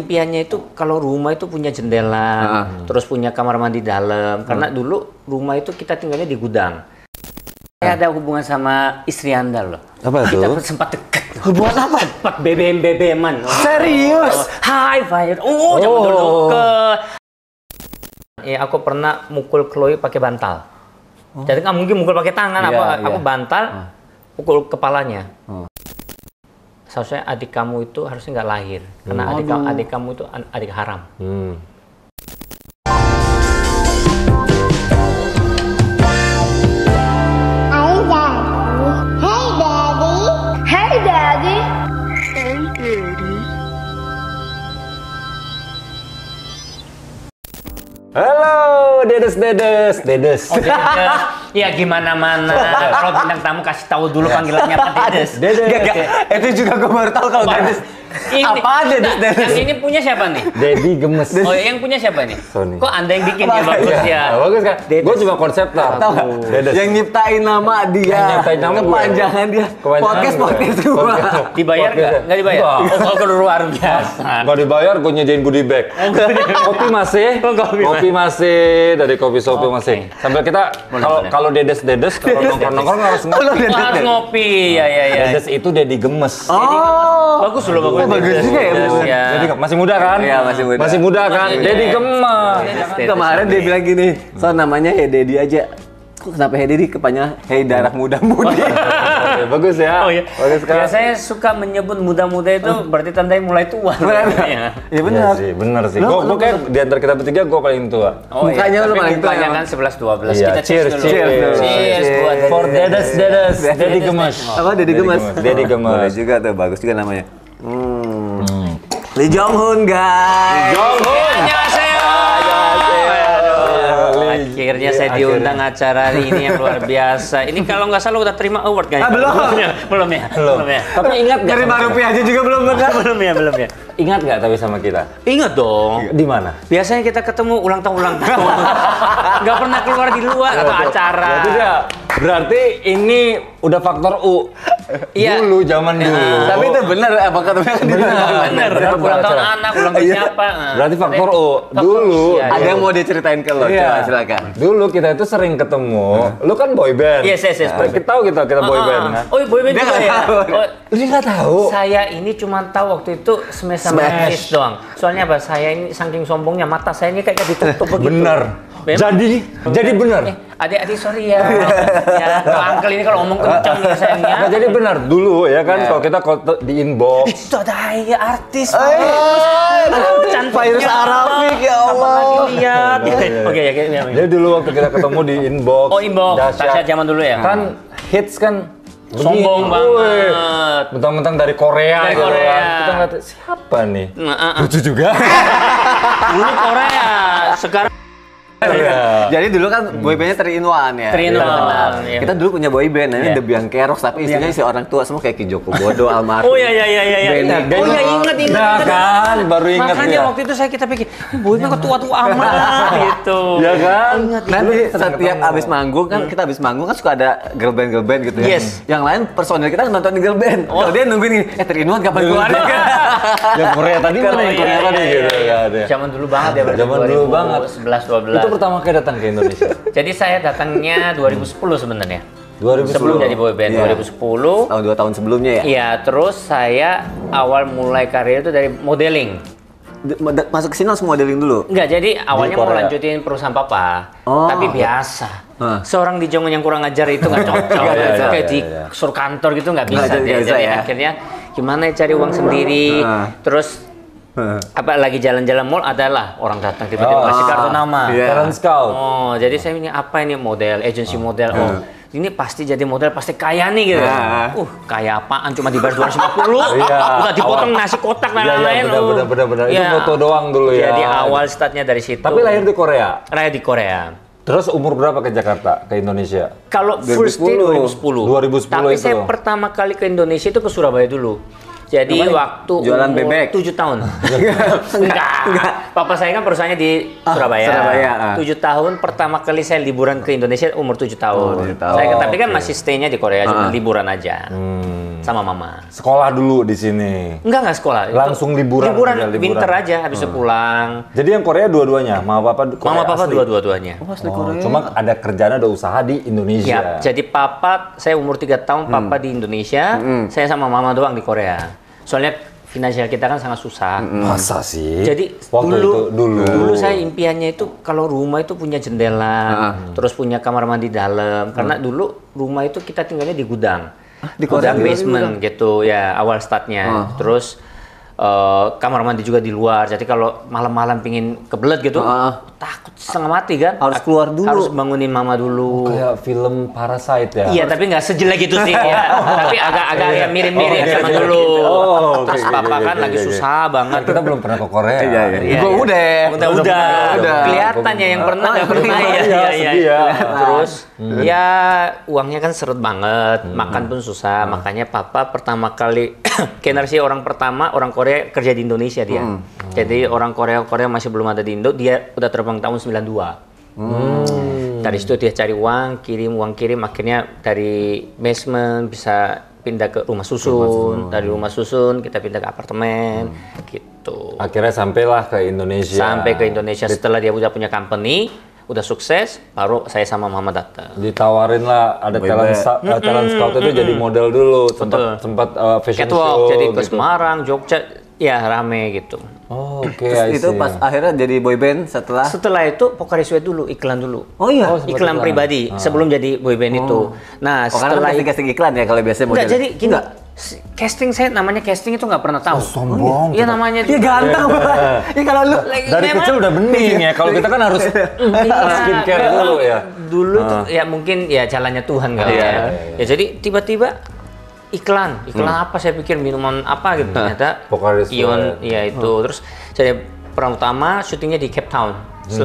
impiannya itu kalau rumah itu punya jendela, terus punya kamar mandi dalam. Karena dulu rumah itu kita tinggalnya di gudang. Saya ada hubungan sama istri Anda loh. Apa itu? Kita sempat dekat. Hubungan apa? Sempat BBM-BBM-an. Serius? Hai, Fire. Jangan dulu ke. Ya, aku pernah mukul Chloe pakai bantal. Jadi nggak mungkin mukul pakai tangan aku bantal, pukul kepalanya. Seharusnya adik kamu itu harusnya nggak lahir, karena adik kamu itu adik haram. Halo, Dedes. Oh, Dedes. Ya gimana kalau bintang tamu kasih tahu dulu panggilannya apa Dedes. Itu juga gue baru tahu kalau Dedes. Apa Dedes? Yang ini punya siapa nih? Dedi Gemes. Oh, yang punya siapa nih? Sony. Kok Anda yang bikin ya bagus ya? Bagus kan? Gue cuma konseptor. Dedes. Yang nyiptain nama dia. Yang nyiptain nama gue. Kepanjangan dia. Podcast semua. Dibayar nggak? Nggak dibayar? Oh, kalau luar biasa. Nggak dibayar, gue nyediain goodie bag. Kopi masih. Kopi masih dari Kopi Shopee masih. Sambil kita kalau Dedes kalau nongkrong harus ngopi. Harus ngopi. Ya. Dedes itu Dedi Gemes. Bagus loh, bagus juga ya. Jadi masih muda kan? Iya, masih muda. Masih muda kan? Dedi Gemes. Kemarin dia bilang gini, so namanya Hey Dedi aja. Kok kenapa Hey Dedi? Kepanjangan Hey Darah Muda Mudi. Bagus ya. Oh iya. Bagus kan? Ya, saya suka menyebut muda-muda itu berarti tandanya mulai tua. Iya benar. Iya sih, benar sih. Gue kayak di antara kita bertiga gue paling tua. Mukanya lu paling tua. Mukanya kan 11-12. Iya, Kita cheers dulu. Cheers buat for Dedes. Dedi Gemes. Apa Dedi Gemes? Dedi Gemes. Boleh juga tuh, bagus juga namanya. Lee Jong Hun, guys. Annyeonghaseyo. Akhirnya saya diundang acara ini yang luar biasa. Ini kalau nggak salah udah terima award kayaknya. Belum ya. Tapi ingat nggak? Nerima rupiah aja juga belum benar. Belum ya. Ingat nggak tapi sama kita? Ingat dong. Di mana? Biasanya kita ketemu ulang tahun. Nggak pernah keluar di luar atau acara. Berarti ini udah faktor U. Iya. Dulu, zaman dulu. Tapi itu benar apa katanya kan Bener. Ulang tahun anak, ulang tahun siapa. Berarti faktor U. Dulu. Ada yang mau diceritain ke lo? Coba silakan. Dulu kita itu sering ketemu. Lu kan boy band. Yes. Kita tahu kita boy band kan. Oh, boy band juga ya? Lu nggak tahu? Saya ini cuma tahu waktu itu Smash sama Kiss doang. Soalnya apa? Saya ini saking sombongnya mata saya ini kayak ditutup begitu. Bener. Jadi bener. Adik-adik sorry ya. Kalau uncle ini kalau ngomong kencang ya sayangnya. Nggak jadi benar dulu ya kan kalau kita di inbox. Itu ada artis. Virus Arabik ya Allah. Lihat. Oke ya. Jadi dulu waktu kita ketemu di inbox. Oh inbox. Tasya zaman dulu ya. Kan hits kan sombong banget. Mentang-mentang dari Korea. Dari Korea. Kita ngeliat siapa nih? Lucu juga. Dulu Korea. Sekarang Jadi dulu kan boybandnya 3 in 1 ya. 3 in 1. Iya. Kita dulu punya boyband, namanya The Biancheros, tapi isinya si orang tua semua kayak Ki Joko Bodo, almarhum. Oh iya. Benny. Oh iya ingat. Nah kan, baru ingat makanya ya. waktu itu kita pikir, boyband kok tua-tua amat gitu. Ya kan? Nanti setiap abis manggung kan, kita abis manggung kan suka ada girl band gitu ya. Yes. Yang lain personil kita nonton di girl band. Kalau dia nungguin ini, 3 in 1 kapan keluar? Yang Korea tadi mana yang Korea tadi gitu ya. Zaman dulu banget ya. Zaman dulu banget. 11-12. Itu pertama kali datang ke Indonesia. Jadi saya datangnya 2010 sebenarnya. 2010. Sebelum jadi boyband, 2010. Tahun 2 tahun sebelumnya ya? Iya, terus saya awal mulai karir itu dari modeling. Masuk ke sini langsung modeling dulu? Enggak, jadi awalnya mau Korea. lanjutin perusahaan papa. Oh. Tapi biasa. Seorang di Jongon yang kurang ajar itu nggak cocok. Kayak di sur kantor gitu nggak bisa. Jadi akhirnya gimana cari uang sendiri. Terus lagi jalan-jalan mall adalah orang datang tiba-tiba kasih kartu nama. Talent scout. Oh, jadi saya ini apa ini model, agency model. Oh, ini pasti jadi model pasti kaya nih gitu. Kaya apaan cuma dibayar 250. Udah dipotong nasi kotak dan lain-lain. Benar. Itu foto doang dulu ya. Jadi awal startnya dari situ. Tapi lahir di Korea. Lahir di Korea. Terus umur berapa ke Jakarta, ke Indonesia? Kalau first day 2010. 2010 Tapi itu. saya pertama kali ke Indonesia itu ke Surabaya dulu. Jadi waktu jualan umur bebek 7 tahun. Enggak. Papa saya kan perusahaannya di Surabaya. 7 tahun pertama kali saya liburan ke Indonesia umur 7 tahun. Saya tapi kan masih stay-nya di Korea, cuma liburan aja. sama mama. Sekolah dulu di sini. Enggak sekolah. Langsung liburan. Liburan winter aja, habis itu pulang. Jadi yang Korea dua-duanya, mama papa Korea Mama papa asli? dua-duanya. Oh, asli Korea. Cuma ada kerjaan, ada usaha di Indonesia. Ya, jadi papa, saya umur 3 tahun, papa di Indonesia, saya sama mama doang di Korea. Soalnya finansial kita kan sangat susah. Masa sih? Jadi Waktu dulu saya impiannya itu kalau rumah itu punya jendela, terus punya kamar mandi dalam. Karena dulu rumah itu kita tinggalnya di gudang. Di Korea Gudang basement gitu ya awal startnya. Terus kamar mandi juga di luar. Jadi kalau malam-malam pingin kebelet gitu, takut setengah mati kan. Harus keluar dulu. Harus bangunin mama dulu. Kayak film Parasite ya? Iya, tapi nggak sejelek itu sih ya. Tapi agak-agak ya mirip-mirip sama dulu. Terus papa kan lagi susah banget. Kita belum pernah ke Korea. Iya. Gua Udah. Kelihatannya yang pernah nggak pernah ya. Terus ya uangnya kan seret banget, makan pun susah. Makanya papa pertama kali generasi orang pertama orang Korea kerja di Indonesia dia. Jadi orang Korea masih belum ada di Indo, dia udah terbang tahun 92. Dari situ dia cari uang kirim, akhirnya dari basement bisa pindah ke rumah susun. Dari rumah susun kita pindah ke apartemen gitu. Akhirnya sampailah ke Indonesia. Sampai ke Indonesia setelah dia udah punya company, udah sukses, baru saya sama mama datang. Ditawarin lah ada talent scout itu jadi model dulu. Sempat fashion Catwalk, show jadi ke gitu. Semarang, Jogja, ya rame gitu. Oh, oke. Terus itu pas akhirnya jadi boyband setelah Setelah itu Pocari Sweat dulu, iklan dulu. Oh iya. Iklan pribadi sebelum jadi boyband itu. Nah, setelah casting iklan ya kalau biasanya model. enggak, jadi gini, casting saya namanya casting itu nggak pernah tahu. Sombong. Iya namanya. Iya ganteng banget. Iya kalau lu Dari kecil udah bening ya. Kalau kita kan harus skincare dulu ya. Dulu tuh ya mungkin ya jalannya Tuhan kali ya. Ya jadi tiba-tiba iklan apa saya pikir minuman apa gitu ternyata Pocari Sweat. Ion ya itu. Terus saya peran utama syutingnya di Cape Town.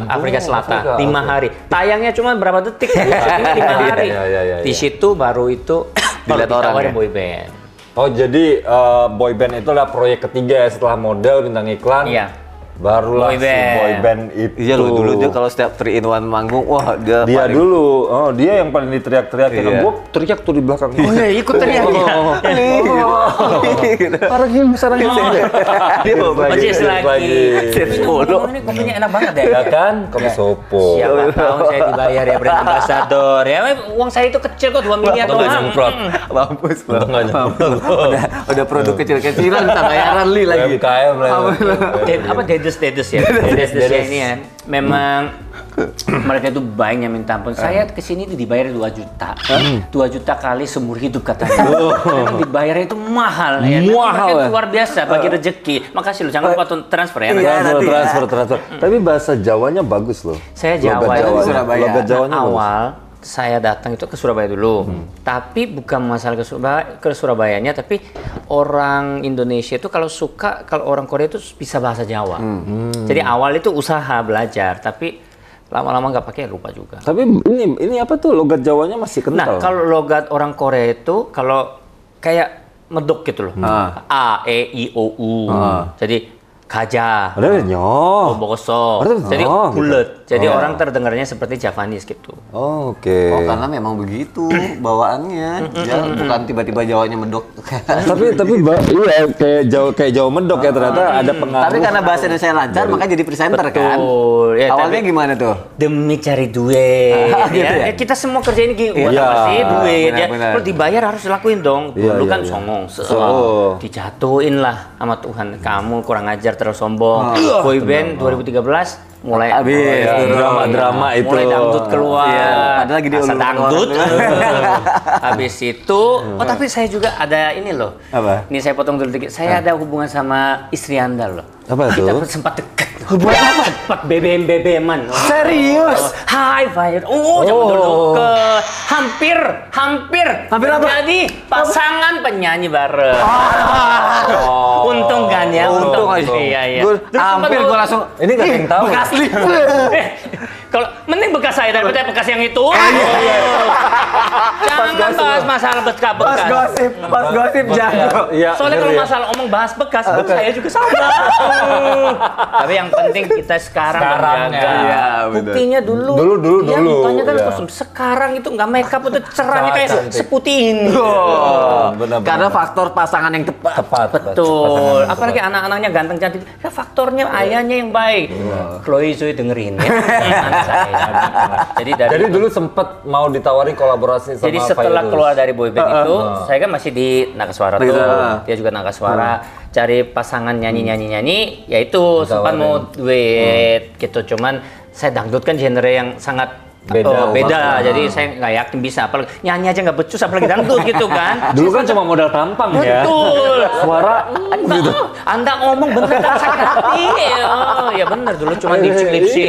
Afrika Selatan, 5 hari. Tayangnya cuma berapa detik, syutingnya 5 hari. Di situ baru itu baru ditawarin boyband. Oh jadi boyband itu adalah proyek ketiga ya setelah model bintang iklan. Iya. Barulah si Boyband. boyband itu. Iya loh, dulu dia kalau setiap 3 in 1 manggung, wah dia paling- dulu, dia yang paling diteriak-teriakin. Iya. Gue teriak tuh di belakang. Oh ya ikut teriak ya. Parah gini sekarang Dia bawa baju. Ojek lagi. Ini kopinya enak banget ya. Ya kan, kopi sopo. Siapa tahu saya dibayar ya brand ambassador ya. Uang saya itu kecil kok 2 miliar Untung nggak doang. nyemprot. Mampus. Untung nggak nyemprot. Udah produk kecil-kecilan, tak bayaran li lagi. UMKM lah. Apa dedes ya. Dedes ya ini ya. Memang mereka itu baiknya minta ampun. Saya kesini itu dibayar 2 juta. 2 juta kali seumur hidup katanya. Memang dibayarnya itu mahal ya. Mahal Mereka ya? itu luar biasa bagi rezeki. Makasih loh, jangan lupa transfer ya. Iya, Transfer. Tapi bahasa Jawanya bagus loh. Saya Jawa Logat itu Jawanya. Surabaya. Logat Jawanya bagus. awal saya datang itu ke Surabaya dulu, tapi bukan masalah ke Surabayanya, tapi orang Indonesia itu kalau orang Korea itu bisa bahasa Jawa. Jadi awal itu usaha belajar, tapi lama-lama nggak pakai lupa juga. Tapi ini apa tuh logat Jawanya masih kental. Nah kalau logat orang Korea itu kalau kayak medok gitu loh, A, E, I, O, U. Jadi gajah, Ada nyoh. boso, Ada jadi gitu. bulat. Jadi orang terdengarnya seperti Javanese gitu. Oh, oke. Oh karena memang begitu bawaannya, dia bukan tiba-tiba Jawanya medok. tapi iya kayak Jawa medok ya ternyata ada pengaruh. Tapi karena bahasa Indonesia lancar, makanya jadi presenter kan. Betul. Ya, Awalnya tapi gimana tuh? demi cari duit. Gitu ya? Kita semua kerja ini buat Iya. apa sih? Duit. Ya. Benar-benar. Kalau dibayar harus lakuin dong. Iya, Dulu iya, kan iya. songong. Oh. Dijatuhin lah sama Tuhan. Kamu kurang ajar terlalu sombong. Boyband 2013 mulai Habis. Drama-drama itu. mulai dangdut keluar. Iya. Padahal lagi Masa diulur-ulur dangdut. orang. Habis itu, tapi saya juga ada ini loh. Apa? Ini saya potong dulu dikit. Saya ada hubungan sama istri Anda loh. Apa Kita tuh? sempat dekat. Hubungan apa? Sempat BBM-BBM-an. Serius? Hai, Fire. Oh, zaman dulu ke hampir Hampir apa? jadi pasangan penyanyi bareng. Untung kan ya, Untung aja. Iya. Gua Terus sempat hampir mau- gua langsung Ini nggak ada yang tahu. bekas lift. Kalau mending bekas saya daripada bekas yang itu. Jangan bahas masalah bekas. Pas gosip jago. Soalnya kalau masalah omong bahas bekas, saya juga sama. Tapi yang penting kita sekarang menjaga. Iya, buktinya dulu. Ya, mukanya kan kostum. Sekarang itu nggak make up, itu cerahnya kayak seputih ini. Karena faktor pasangan yang tepat. Betul. Apalagi anak-anaknya ganteng cantik. Ya faktornya ayahnya yang baik. Chloe Zoe dengerin ya. Anak saya. Jadi dulu sempet mau ditawari kolaborasi sama jadi setelah Fairuz. keluar dari boyband itu, saya kan masih di Nakaswara tuh. Dia juga Nakaswara. Cari pasangan nyanyi, ya itu sempat mau duet gitu. Cuman saya dangdut kan genre yang sangat beda. Jadi saya nggak yakin bisa. Apalagi nyanyi aja nggak becus, apalagi dangdut gitu kan. Dulu kan cuma modal tampang ya. Betul. Suara gitu. Anda ngomong bener kan sakit hati. Oh, ya bener dulu cuma lip-sync.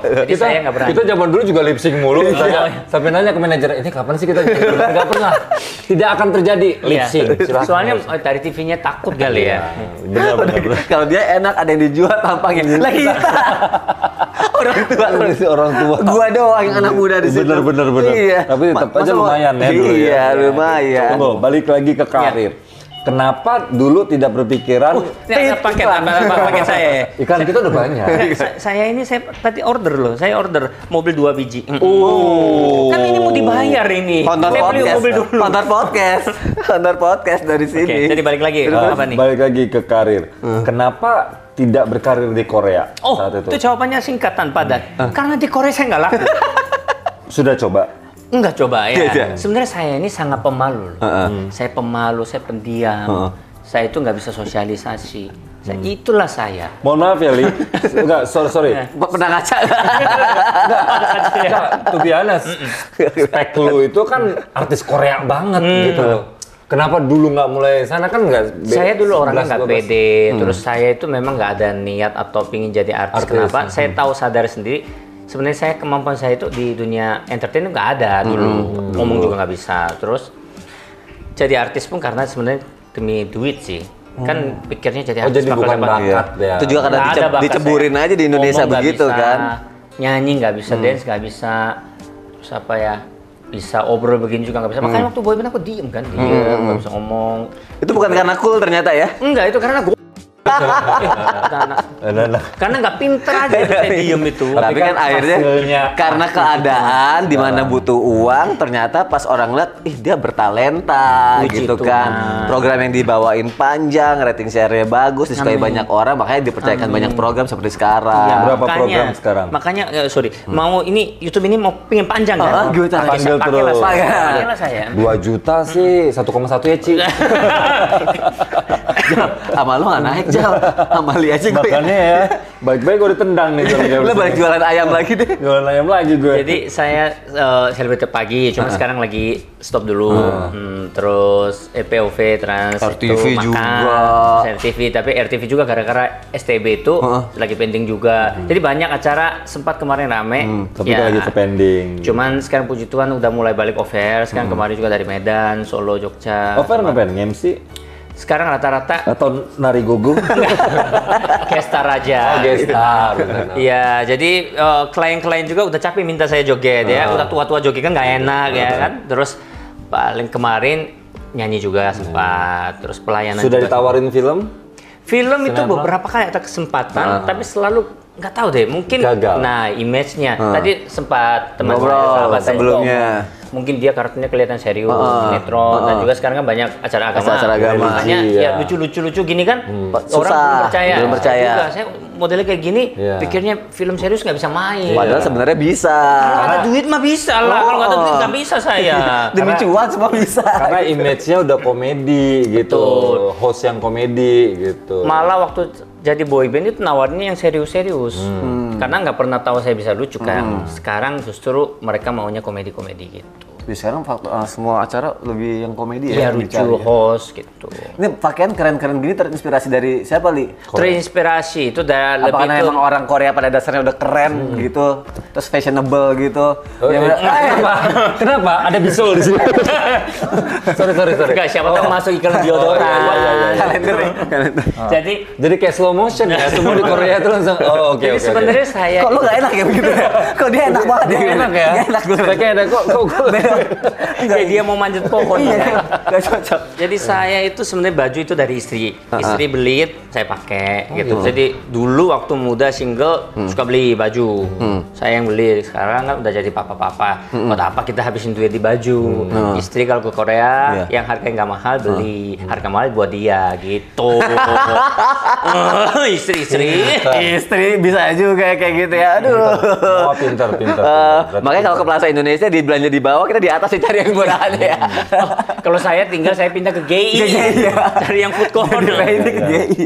Jadi saya nggak berani. Kita zaman dulu juga lip sync mulu. Sampai nanya ke manajer, ini kapan sih kita nggak pernah. Tidak akan terjadi lip sync. Soalnya dari TV-nya takut kali ya. Benar. Kalau dia enak ada yang dijual tampangnya. Lah kita. Orang tua. Gua doang yang anak muda di situ. Bener. Iya. Tapi tetap aja lumayan ya dulu ya. Iya, lumayan. Tunggu, balik lagi ke karir. Kenapa dulu tidak berpikiran Paket saya. ikan kita udah banyak. Saya tadi order loh. Saya order mobil 2 biji. Oh. Kan ini mau dibayar ini. Saya beli mobil dulu. Honor podcast dari sini. Oke, jadi balik lagi. Apa nih? Balik lagi ke karir. Kenapa tidak berkarir di Korea saat itu? Itu jawabannya singkatan padat. Karena di Korea saya nggak laku. Sudah coba? Enggak coba ya. Sebenarnya saya ini sangat pemalu. Saya pemalu, saya pendiam. Saya itu nggak bisa sosialisasi. Itulah saya. Mohon maaf ya, Li. Enggak, sorry. Pernah ngaca? Enggak, to be honest. Spek lu itu kan artis Korea banget gitu. Kenapa dulu nggak mulai sana kan nggak? Saya dulu orangnya nggak pede. Terus saya itu memang nggak ada niat atau pingin jadi artis. Kenapa? Saya tahu sadar sendiri. Sebenarnya saya kemampuan saya itu di dunia entertain nggak ada dulu. Ngomong juga nggak bisa. Terus jadi artis pun karena sebenarnya demi duit sih. Kan pikirnya jadi artis jadi bukan bakat ya. Itu juga karena diceburin aja di Indonesia begitu kan. Nyanyi nggak bisa, dance nggak bisa. Terus apa ya? Bisa obrol begini juga nggak bisa. Makanya waktu boyband aku diem kan, nggak bisa ngomong. Itu bukan karena cool ternyata ya? Enggak, itu karena gue karena nggak pinter aja itu saya diem itu. Tapi kan akhirnya karena keadaan di mana butuh uang, ternyata pas orang lihat, ih dia bertalenta gitu kan. Program yang dibawain panjang, rating share-nya bagus, disukai banyak orang, makanya dipercayakan banyak program seperti sekarang. Ya, berapa program sekarang? Makanya mau ini YouTube ini mau pingin panjang kan? Panggil terus. Pakailah saya. 2 juta sih, 1,1 ya Ci. Sama lo nggak naik Jal, sama Li aja gue. Makanya ya, baik-baik gue ditendang nih. Lo balik jualan ayam lagi deh. Jualan ayam lagi gue. Jadi saya selebriti pagi, cuma sekarang lagi stop dulu. Terus POV, Trans, RTV juga. RTV, tapi RTV juga gara-gara STB itu lagi pending juga. Jadi banyak acara sempat kemarin rame. Tapi lagi ke pending. Cuman sekarang puji Tuhan udah mulai balik over. Sekarang kemarin juga dari Medan, Solo, Jogja. Over ngapain? MC? Sekarang rata-rata Atau nari gogo? gestar aja. Gestar. Iya, jadi klien-klien juga udah capek minta saya joget ya. Udah tua-tua joget kan nggak enak ya kan. Terus paling kemarin nyanyi juga sempat. Terus pelayanan Sudah juga ditawarin film? Film itu beberapa kali ada kesempatan, tapi selalu nggak tahu deh. Mungkin gagal. Nah, image-nya. Tadi sempat teman saya, Ngobrol sahabat saya sebelumnya. mungkin dia karakternya kelihatan serius, sinetron, dan juga sekarang kan banyak acara agama. Acara agama. Makanya ya lucu-lucu gini kan orang belum percaya. Juga, saya modelnya kayak gini, pikirnya film serius nggak bisa main. Padahal sebenarnya bisa. Kalau ada duit mah bisa lah, kalau nggak ada duit nggak bisa saya. Demi cuan semua bisa. Karena image-nya udah komedi gitu, host yang komedi gitu. Malah waktu jadi boyband itu nawarnya yang serius-serius. Karena nggak pernah tahu saya bisa lucu kan. Sekarang justru mereka maunya komedi-komedi gitu. Di sekarang semua acara lebih yang komedi ya. Iya, lucu, host gitu. Ini pakaian keren-keren gini terinspirasi dari siapa, Li? Terinspirasi itu dari lebih karena emang orang Korea pada dasarnya udah keren gitu? terus fashionable gitu. Kenapa? Ada bisul di sini. sorry. Enggak, siapa tahu masuk iklan deodoran. Kalender. Jadi kayak slow motion ya, semua di Korea itu langsung. Oke. Jadi sebenarnya saya Kok lu nggak enak ya begitu ya? Kok dia enak banget ya? Enak ya? Enak gue. Kayak ada kok. kayak dia mau manjat pohon. Nggak cocok. Jadi saya itu sebenarnya baju itu dari istri. Istri beli, saya pakai gitu. Jadi dulu waktu muda single suka beli baju. Saya yang beli. Sekarang kan udah jadi papa-papa. Buat apa kita habisin duit di baju? Istri kalau ke Korea yang harganya nggak mahal beli. Harga mahal buat dia gitu. Istri bisa juga kayak gitu ya. Aduh. Oh, pintar. Makanya kalau ke Plaza Indonesia di belanja di bawah, kita di atas cari yang murahannya ya. Kalau saya pindah ke GI. Cari yang food corner. Ini ke GI.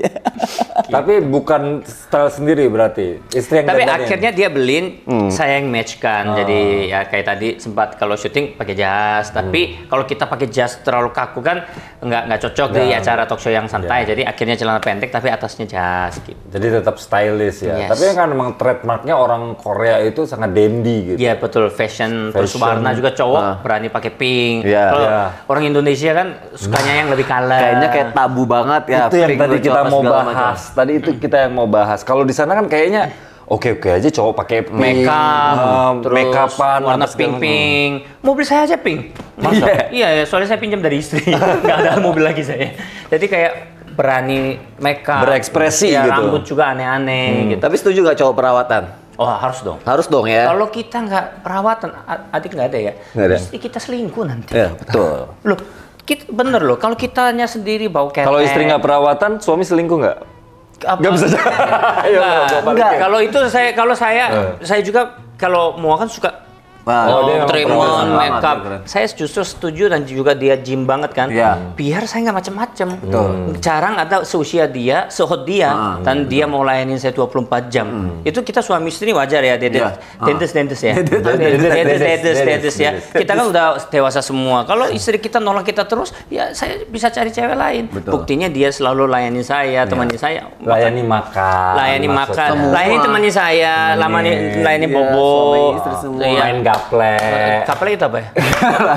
Tapi bukan style sendiri berarti. Istri yang Tapi dandanin. akhirnya dia beliin, saya yang match kan. Jadi ya kayak tadi sempat kalau syuting pakai jas. Tapi kalau kita pakai jas terlalu kaku kan nggak cocok di acara talk show yang santai. Jadi akhirnya celana pendek tapi atasnya jas gitu. Jadi tetap stylish ya. Yes. Tapi kan memang trademarknya orang Korea itu sangat dandy gitu. Iya betul, fashion. Terus warna juga cowok berani pakai pink. Kalau orang Indonesia kan sukanya yang lebih color. Kayaknya kayak tabu banget ya. Itu yang pink tadi kita mau segala bahas. macam. Tadi itu kita yang mau bahas. Kalau di sana kan kayaknya oke aja cowok pakai pink, Terus make-upan, warna apa segala pink. Mobil saya aja pink. Masa? Iya, soalnya saya pinjam dari istri. Nggak ada mobil lagi saya. Jadi kayak berani make-up. Berekspresi ya, gitu. Rambut juga aneh-aneh gitu. Tapi setuju nggak cowok perawatan? Oh harus dong. Harus dong ya. Kalau kita nggak perawatan, adik nggak ada ya. Nggak ada. Istri kita selingkuh nanti. Ya betul. Loh, bener loh. Kalau kitanya sendiri bau ketek. Kalau istri nggak perawatan, suami selingkuh nggak? Nggak bisa. Enggak. Kalau itu saya juga kalau mau kan suka dia memang treatment, perawatan makeup. banget, Saya justru setuju dan juga dia gym banget kan. Iya. Biar saya nggak macem-macem. Jarang ada seusia dia, sehot dia, dan dia mau layanin saya 24 jam. Itu kita suami istri wajar ya, dentes ya. Dentes ya. Kita kan udah dewasa semua. Kalau istri kita nolak kita terus, ya saya bisa cari cewek lain. Buktinya dia selalu layanin saya, temani saya. Layani makan. Layani temannya saya, layani bobo. Main gaplek. Gaplek itu apa ya?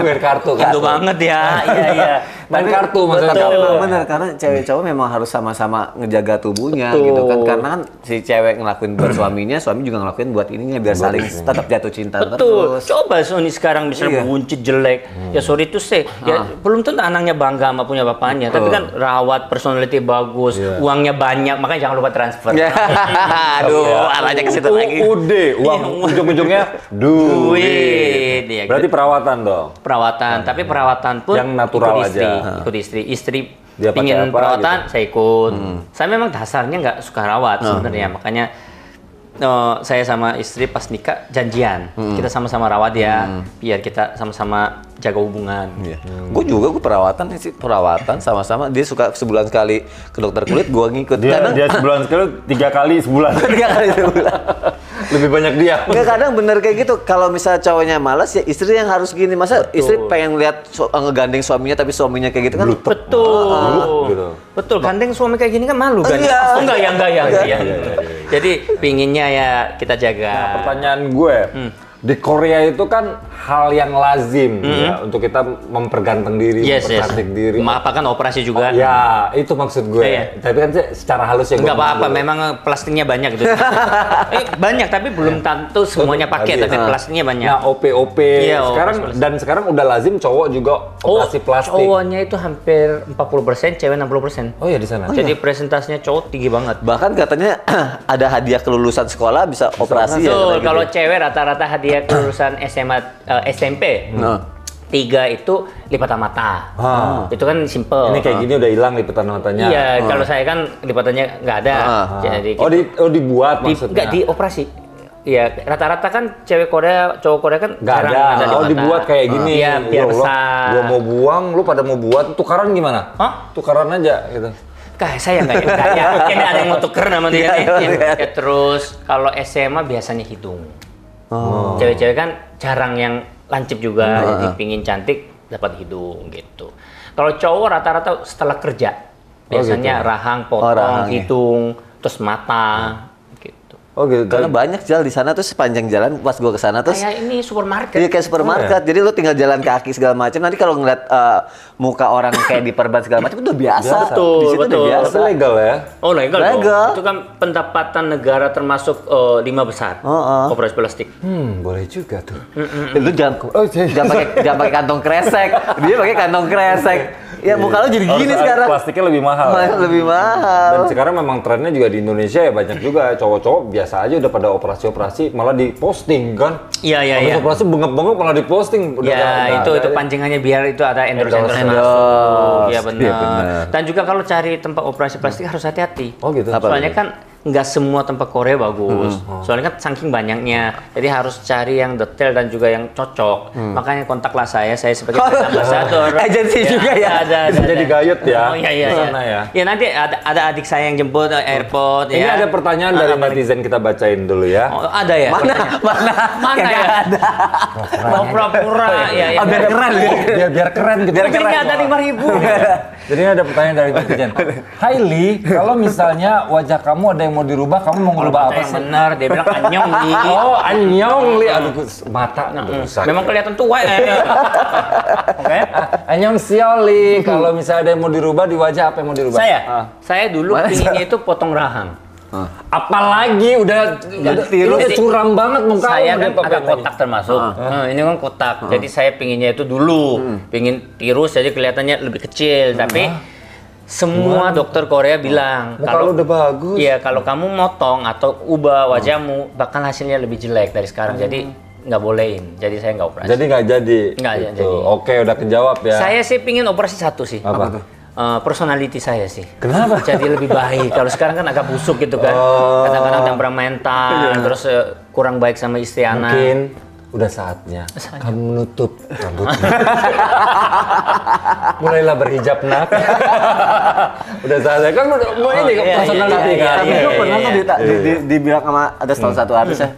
Main kartu kan. Indo banget ya, iya. Main kartu maksudnya. Tapi memang benar karena cewek cowok memang harus sama-sama ngejaga tubuhnya gitu kan. Karena kan si cewek ngelakuin buat suaminya, suami juga ngelakuin buat ininya biar saling tetap jatuh cinta Betul. terus. Coba Sony sekarang misalnya buncit jelek, ya sorry to say, ya belum tentu anaknya bangga sama punya bapaknya, tapi kan rawat, personality bagus, uangnya banyak, makanya jangan lupa transfer. Aduh, arahnya ke situ lagi. Uang ujung-ujungnya duit. Ya, Berarti perawatan dong. perawatan, tapi perawatan pun Yang natural ikut istri, aja. ikut istri. Istri Dia pakai pingin apa perawatan, gitu. saya ikut. Saya memang dasarnya nggak suka rawat sebenarnya, makanya saya sama istri pas nikah janjian, kita sama-sama rawat ya, biar kita sama-sama jaga hubungan. Gue juga perawatan sih, perawatan sama-sama. Dia suka sebulan sekali ke dokter kulit, gue ngikut. Dia sebulan sekali 3 kali sebulan. 3 kali sebulan. Lebih banyak dia. Nggak, kadang bener kayak gitu. Kalau misalnya cowoknya malas ya istri yang harus gini. Masa istri pengen lihat ngegandeng suaminya tapi suaminya kayak gitu kan? Betul. Betul. Gandeng suami kayak gini kan malu kan? Enggak ya. Jadi pinginnya ya kita jaga. Pertanyaan gue, di Korea itu kan hal yang lazim ya untuk kita memperganteng diri, mempercantik diri. Apa kan operasi juga? Ya, itu maksud gue. Tapi kan secara halus ya. Enggak apa-apa, memang plastiknya banyak gitu. Banyak tapi belum tentu semuanya pakai, tapi plastiknya banyak. Nah, OP. Sekarang udah lazim cowok juga operasi plastik. Cowoknya itu hampir 40%, cewek 60%. Oh ya di sana. Jadi presentasinya cowok tinggi banget. Bahkan katanya ada hadiah kelulusan sekolah bisa operasi ya. Betul, kalau cewek rata-rata hadiah kelulusan SMA SMP. 3 itu lipatan mata. Itu kan simple. Ini kayak gini udah hilang lipatan matanya. Iya, kalau saya kan lipatannya nggak ada. Jadi dibuat maksudnya. Nggak dioperasi. Iya, rata-rata kan cewek Korea, cowok Korea kan nggak jarang ada. lipatan. Dibuat kayak gini. Iya, biar besar. Gua mau buang, lu pada mau buat, tukaran gimana? Tukaran aja gitu. Kayak saya nggak yakin ada yang mau tuker nama dia nih. Terus kalau SMA biasanya hidung. Cewek-cewek kan jarang yang lancip juga, jadi pingin cantik dapat hidung gitu. Kalau cowok rata-rata setelah kerja biasanya rahang, potong, hidung, terus mata gitu. Oh gitu. Karena banyak jalan di sana tuh sepanjang jalan pas gua ke sana tuh Kayak ini supermarket. iya kayak supermarket. Jadi lu tinggal jalan kaki segala macam. Nanti kalau ngeliat muka orang kayak diperban segala macam udah biasa. Betul, Di situ udah betul. biasa. Tapi legal ya? Oh legal, Legal. dong. Itu kan pendapatan negara termasuk 5 besar. Operasi plastik. Boleh juga tuh. Lu jangan pakai kantong kresek. Dia pakai kantong kresek. Ya muka lu jadi gini sekarang. Plastiknya lebih mahal. Lebih mahal. Dan sekarang memang trennya juga di Indonesia ya banyak juga cowok-cowok biasa aja udah pada operasi-operasi malah diposting kan. Iya. Habis operasi bengep-bengep malah diposting. Itu pancingannya biar itu ada endorse masuk. Iya benar. Dan juga kalau cari tempat operasi plastik harus hati-hati. Oh gitu. Soalnya kan nggak semua tempat Korea bagus. Soalnya kan saking banyaknya. Jadi harus cari yang detail dan juga yang cocok. Makanya kontaklah saya sebagai ambassador. Agensi juga ya. Ada. Jadi gayut ya. Oh iya. Sana ya. Ya nanti ada adik saya yang jemput airport. Ini ya. ada pertanyaan dari netizen kita bacain dulu ya. Oh, ada ya? Mana ya? Mau pura-pura ya. Biar keren. Biar keren gitu. Biar keren. Ada 5.000. Jadi ini ada pertanyaan dari netizen. Hai Li, kalau misalnya wajah kamu ada yang mau dirubah, kamu mau ngerubah apa Yang sih? benar, dia bilang anyong Li. Oh, anyong Li. Aduh, mata rusak. Memang kelihatan tua ya. Oke. Anyong Sio Li. Kalau misalnya ada yang mau dirubah di wajah, apa yang mau dirubah? Saya dulu pinginnya itu potong rahang. Apalagi udah curam banget muka. Saya kan agak kotak termasuk. Ini kan kotak. Jadi saya pinginnya itu dulu, pingin tirus jadi kelihatannya lebih kecil. Tapi semua dokter Korea bilang kalau udah bagus. Iya, kalau kamu motong atau ubah wajahmu, bakal hasilnya lebih jelek dari sekarang. Jadi nggak bolehin. Jadi saya nggak operasi. Jadi nggak jadi. Nggak gitu. jadi. Oke, udah kejawab ya. Saya sih pingin operasi satu sih. Apa tuh? Personality saya sih. Kenapa? Jadi lebih baik. Kalau sekarang kan agak busuk gitu kan. Kadang-kadang temperamental, terus kurang baik sama istri anak. Mungkin udah saatnya kamu menutup rambutnya. Mulailah berhijab nak. Udah saatnya kan mau ini personality kan. Gue pernah kan dibilang sama ada salah satu artis ya.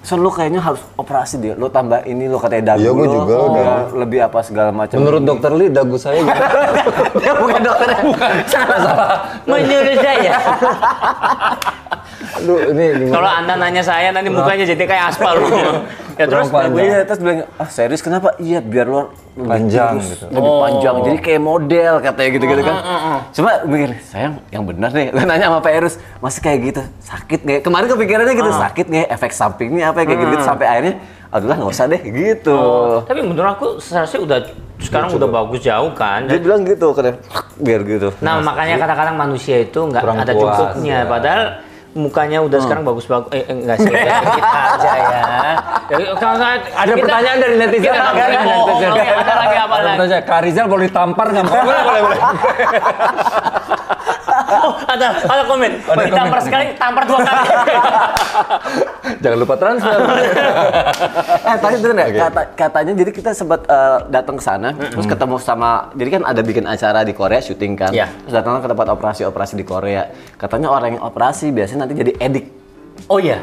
So lu kayaknya harus operasi dia, lu tambah ini lu katanya dagu. Iya, gue juga udah lebih apa segala macam. Menurut dokter Li, dagu saya gitu. Dia bukan dokternya. Salah. Menurut saya. Aduh, ini Kalau Anda nanya saya nanti mukanya jadi kayak aspal. Ya terus terus bilang, serius kenapa? Iya, biar lu lebih panjang tirus, gitu. lebih panjang. Jadi kayak model katanya gitu-gitu kan. Cuma mikir, sayang yang benar nih. Gue nanya sama Pak Erus, masih kayak gitu. Sakit nggak? Kemarin kepikirannya gitu, sakit nggak? Efek sampingnya apa kayak gitu sampai akhirnya aduh lah nggak usah deh gitu. Tapi menurut aku seharusnya udah sekarang udah bagus jauh kan. Dia bilang gitu katanya, biar gitu. Nah, makanya kadang-kadang manusia itu nggak kurang ada puas, cukupnya. ya. Padahal mukanya udah sekarang bagus-bagus. Enggak sih, kita aja ya. Ada pertanyaan dari netizen. Ada lagi apa lagi? Pertanyaan, Kak Rizal boleh ditampar nggak? Boleh. Oh, ada komen. Ditampar sekali, tampar 2 kali. Jangan lupa transfer. Tadi bener nggak? Katanya jadi kita sempat datang ke sana, terus ketemu sama, jadi kan ada bikin acara di Korea, syuting kan. Iya. Terus datang ke tempat operasi di Korea. Katanya orang yang operasi biasanya nanti jadi edik. Oh iya.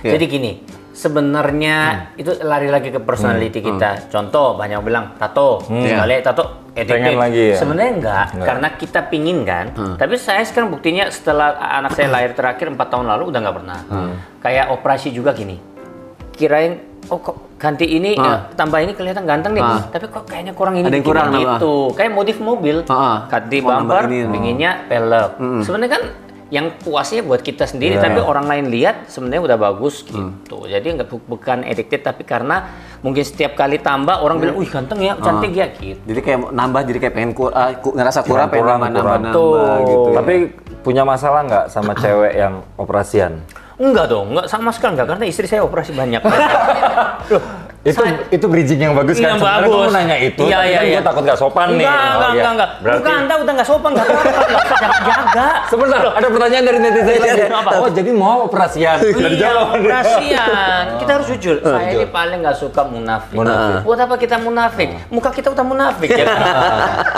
Iya. Jadi gini, sebenarnya itu lari lagi ke personality kita. Contoh, banyak yang bilang tato. Sekali tato Pengen lagi ya? Sebenarnya enggak, karena kita pingin kan. Tapi saya sekarang buktinya setelah anak saya lahir terakhir 4 tahun lalu udah nggak pernah. Kayak operasi juga gini. Kirain oh kok ganti ini tambah ini kelihatan ganteng nih. Tapi kok kayaknya kurang ini Ada yang dikit kurang, gitu. Kayak modif mobil. Ganti Mau nambah bumper, ini. pinginnya pelek. Sebenarnya kan yang puasnya buat kita sendiri, tapi orang lain lihat sebenarnya udah bagus gitu. Jadi nggak bukan addicted, tapi karena mungkin setiap kali tambah orang bilang, wih ganteng ya, cantik ya gitu. Jadi kayak nambah, jadi kayak pengen ngerasa kurang, pengen nambah Tuh. gitu. Tapi punya masalah nggak sama cewek yang operasian? Enggak dong, enggak sama sekali enggak, karena istri saya operasi banyak. Loh, Itu bridging yang bagus kan? Yang Sebenarnya bagus. kamu nanya itu, Iya, tapi iya, kan iya. gue takut nggak sopan nih. Enggak. Berarti... Bukan, Anda udah nggak sopan, nggak apa-apa, nggak usah jaga. Sebentar, ada pertanyaan dari netizen lagi. Apa? Oh, jadi mau operasian? Iya, operasian. Kita harus jujur. Saya ini paling nggak suka munafik. Buat apa kita munafik? Muka kita udah munafik ya.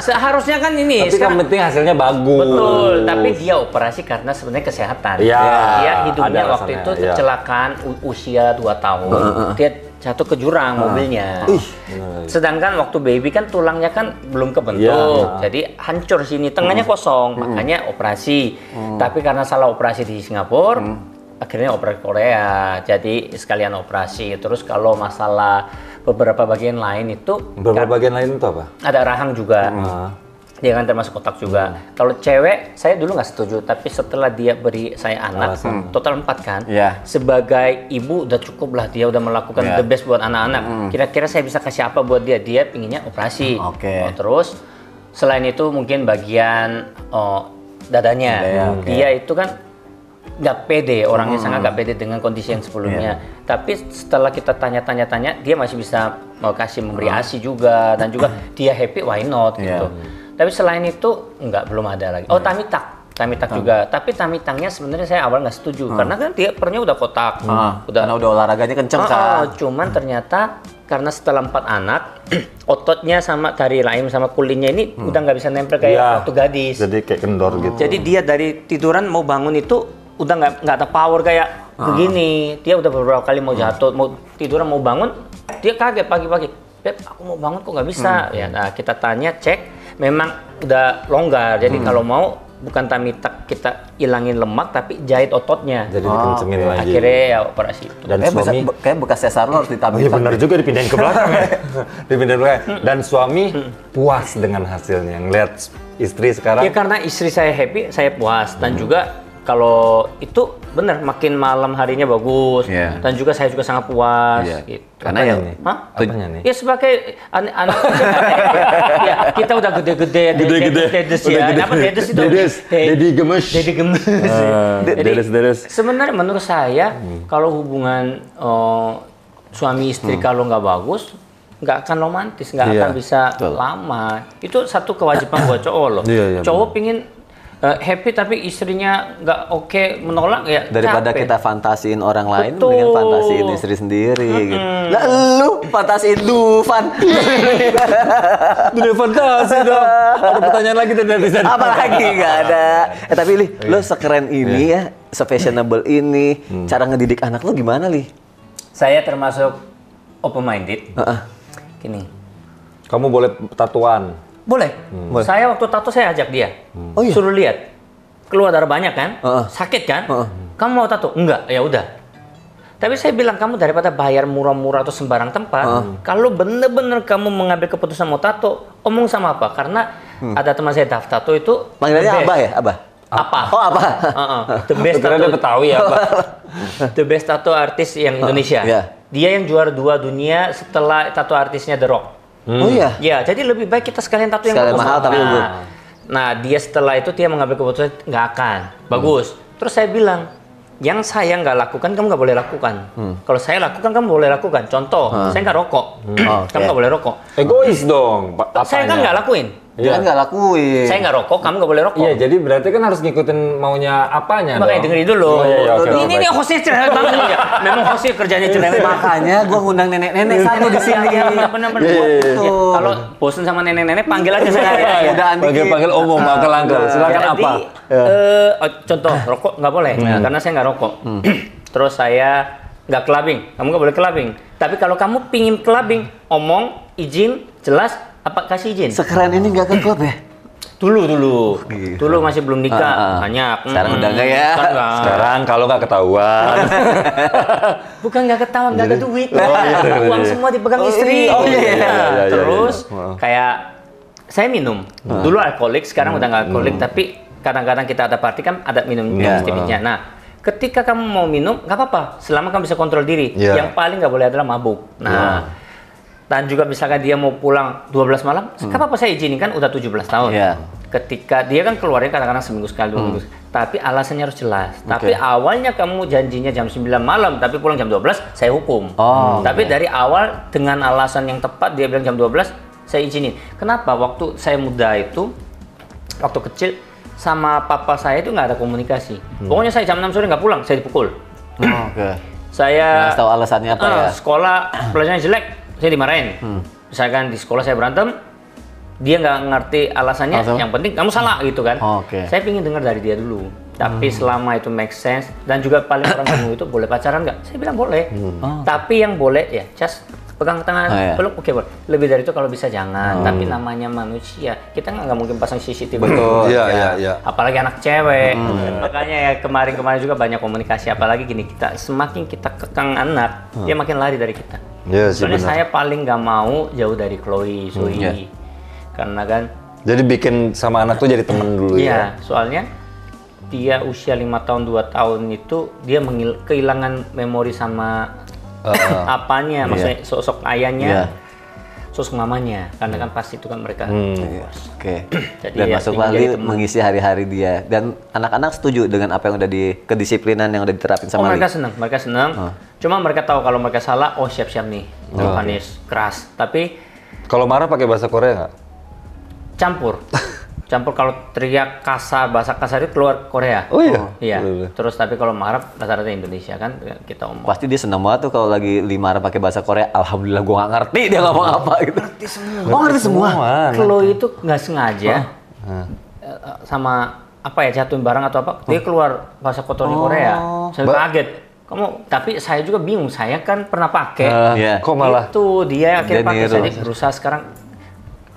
Seharusnya kan ini. Tapi kan penting hasilnya bagus. Betul. Tapi dia operasi karena sebenarnya kesehatan. Iya. Dia hidupnya ada waktu alasannya, itu iya. kecelakaan usia 2 tahun. Dia jatuh ke jurang mobilnya. Sedangkan waktu baby kan tulangnya kan belum kebentuk. Iya. Jadi hancur sini, tengahnya kosong. Makanya operasi. Tapi karena salah operasi di Singapura, akhirnya operasi Korea, jadi sekalian operasi. Terus kalau masalah beberapa bagian lain itu, bagian lain itu apa? Ada rahang juga. Dia kan termasuk otak juga. Kalau cewek, saya dulu nggak setuju, tapi setelah dia beri saya anak, total 4 kan. Sebagai ibu udah cukup lah, dia udah melakukan the best buat anak-anak. Kira-kira saya bisa kasih apa buat dia? Dia pinginnya operasi. Terus selain itu mungkin bagian dadanya. Dia itu kan nggak pede, orangnya sangat nggak pede dengan kondisi yang sebelumnya. Tapi setelah kita tanya-tanya, dia masih bisa mau memberi ASI juga, dan juga dia happy, why not gitu. Tapi selain itu belum ada lagi. Oh, tummy tuck juga. Tapi tummy tucknya sebenarnya saya awal nggak setuju karena kan dia perutnya udah kotak, karena udah olahraganya kenceng kan. Cuman ternyata karena setelah 4 anak, ototnya sama dari rahim sama kulitnya ini udah nggak bisa nempel kayak waktu gadis. Jadi kayak kendor gitu. Jadi dia dari tiduran mau bangun itu udah nggak ada power kayak begini. Dia udah beberapa kali mau jatuh, mau tiduran mau bangun, dia kaget pagi-pagi. Beb, aku mau bangun kok nggak bisa. Ya, nah kita tanya, cek. Memang udah longgar, jadi kalau mau bukan tummy tuck kita ilangin lemak tapi jahit ototnya. Jadi dikencengin lagi. Akhirnya ya operasi itu. Dan suami kayak bekas sesar lo harus ditambahin. Iya benar juga, dipindahin ke belakang ya. Dipindahin ke belakang. Dan suami puas dengan hasilnya, ngeliat istri sekarang. Ya karena istri saya happy, saya puas, dan juga kalau itu benar makin malam harinya bagus, dan juga saya juga sangat puas. Gitu. Karena ya, apanya nih? Ya sebagai anak ya kita udah gede-gede, dedes ya. Apa dedes itu? Dedi gemes. Dedi gemes. Dedes. Sebenarnya menurut saya kalau hubungan suami istri kalau nggak bagus, nggak akan romantis, nggak akan bisa lama. Itu satu kewajiban buat cowok loh. Cowok pingin happy tapi istrinya nggak oke, menolak ya daripada capek. kita fantasiin orang lain, mendingan fantasiin istri sendiri gitu. Lah lu fantasiin Dufan. Udah fantasi dong. Ada pertanyaan lagi dari sana. Apa lagi? Nggak ada. Tapi Li, lu sekeren ini ya, se-fashionable ini, cara ngedidik anak lu gimana Li? Saya termasuk open minded. Gini. Kamu boleh tatuan. Boleh. Saya waktu tato saya ajak dia. Suruh lihat. Keluar darah banyak kan? Sakit kan? Kamu mau tato? Enggak. Ya udah. Tapi saya bilang, kamu daripada bayar murah-murah atau sembarang tempat, kalau bener-bener kamu mengambil keputusan mau tato, omong sama apa? Karena ada teman saya tato itu. Panggilannya Abah ya? Abah? Apa? Oh, apa? The best tato. Dia Betawi ya, Abah. The best tato artis yang Indonesia. Dia yang juara 2 dunia setelah tato artisnya The Rock. Oh iya? Ya, jadi lebih baik kita sekalian tato yang bagus. mahal tapi bagus. Nah, dia setelah itu dia mengambil keputusan nggak akan. Bagus. Terus saya bilang, yang saya nggak lakukan, kamu nggak boleh lakukan. Kalau saya lakukan, kamu boleh lakukan. Contoh, saya nggak rokok. Kamu nggak boleh rokok. Egois dong. Saya kan nggak lakuin. Dia kan nggak lakuin. Saya nggak rokok, kamu nggak boleh rokok. Iya, jadi berarti kan harus ngikutin maunya apanya. Makanya dengerin dulu. Ini hostnya cerewet banget ya. Memang hostnya kerjanya cerewet. Makanya gua ngundang nenek-nenek satu di sini. Benar-benar. Kalau bosen sama nenek-nenek, panggil aja saya. Udah panggil umum, angkel-angkel. Silakan apa? Contoh, rokok nggak boleh, karena saya nggak rokok. Terus saya nggak clubbing, kamu nggak boleh clubbing. Tapi kalau kamu pingin clubbing, omong, izin, jelas, apa kasih izin. Sekeren ini nggak ke klub ya? Dulu masih belum nikah, banyak. Sekarang udah nggak ya? Sekarang kalau nggak ketahuan. Bukan nggak ketahuan, nggak ada duit. Uang semua dipegang istri. Terus kayak saya minum. Dulu alkoholik, sekarang udah nggak alkoholik, tapi kadang-kadang kita ada party kan ada minum sedikitnya. Nah, ketika kamu mau minum nggak apa-apa, selama kamu bisa kontrol diri. Yang paling nggak boleh adalah mabuk. Nah. Dan juga misalkan dia mau pulang 12 malam, nggak apa-apa saya izinin, kan udah 17 tahun. Ketika dia kan keluarnya kadang-kadang seminggu sekali, 2 minggu. Tapi alasannya harus jelas. Tapi awalnya kamu janjinya jam 9 malam, tapi pulang jam 12, saya hukum. Tapi dari awal dengan alasan yang tepat, dia bilang jam 12, saya izinin. Kenapa? Waktu saya muda itu, waktu kecil, sama papa saya itu nggak ada komunikasi. Pokoknya saya jam 6 sore nggak pulang, saya dipukul. Saya tahu alasannya apa ya? Sekolah pelajarannya jelek, saya dimarahin. Misalkan di sekolah saya berantem, dia nggak ngerti alasannya, yang penting kamu salah gitu kan. Saya pingin dengar dari dia dulu. Tapi selama itu make sense, dan juga paling orang kamu itu boleh pacaran nggak? Saya bilang boleh. Tapi yang boleh ya just pegang tangan, peluk, oke, lebih dari itu kalau bisa jangan. Tapi namanya manusia, kita nggak mungkin pasang CCTV. Betul. Iya. Apalagi anak cewek. Makanya ya kemarin juga banyak komunikasi. Apalagi gini, semakin kita kekang anak, dia makin lari dari kita. Soalnya saya paling nggak mau jauh dari Chloe, Zoe. Karena kan. Jadi bikin sama anak tuh jadi temen dulu ya? Iya, soalnya dia usia 5 tahun, 2 tahun itu dia kehilangan memori sama apanya, maksudnya sosok ayahnya, sosok mamanya, karena kan pasti itu kan mereka. Oke. Dan masuk lagi mengisi hari-hari dia. Dan anak-anak setuju dengan apa yang udah kedisiplinan yang udah diterapin sama mereka senang. Cuma mereka tahu kalau mereka salah, siap-siap nih, panis, keras. Tapi kalau marah pakai bahasa Korea nggak? Campur kalau teriak kasar, bahasa kasar itu keluar Korea. Oh iya? Iya. Terus tapi kalau marah rata-rata Indonesia kan kita omong. Pasti dia senang banget tuh kalau lagi marah pakai bahasa Korea. Alhamdulillah gua nggak ngerti dia ngomong apa gitu. Ngerti semua. Ngerti semua. Chloe itu nggak sengaja sama apa ya, jatuhin barang atau apa, dia keluar bahasa kotor di Korea. Saya kaget. Tapi saya juga bingung. Saya kan pernah pakai. Kok malah? Itu dia akhirnya pakai. Saya berusaha sekarang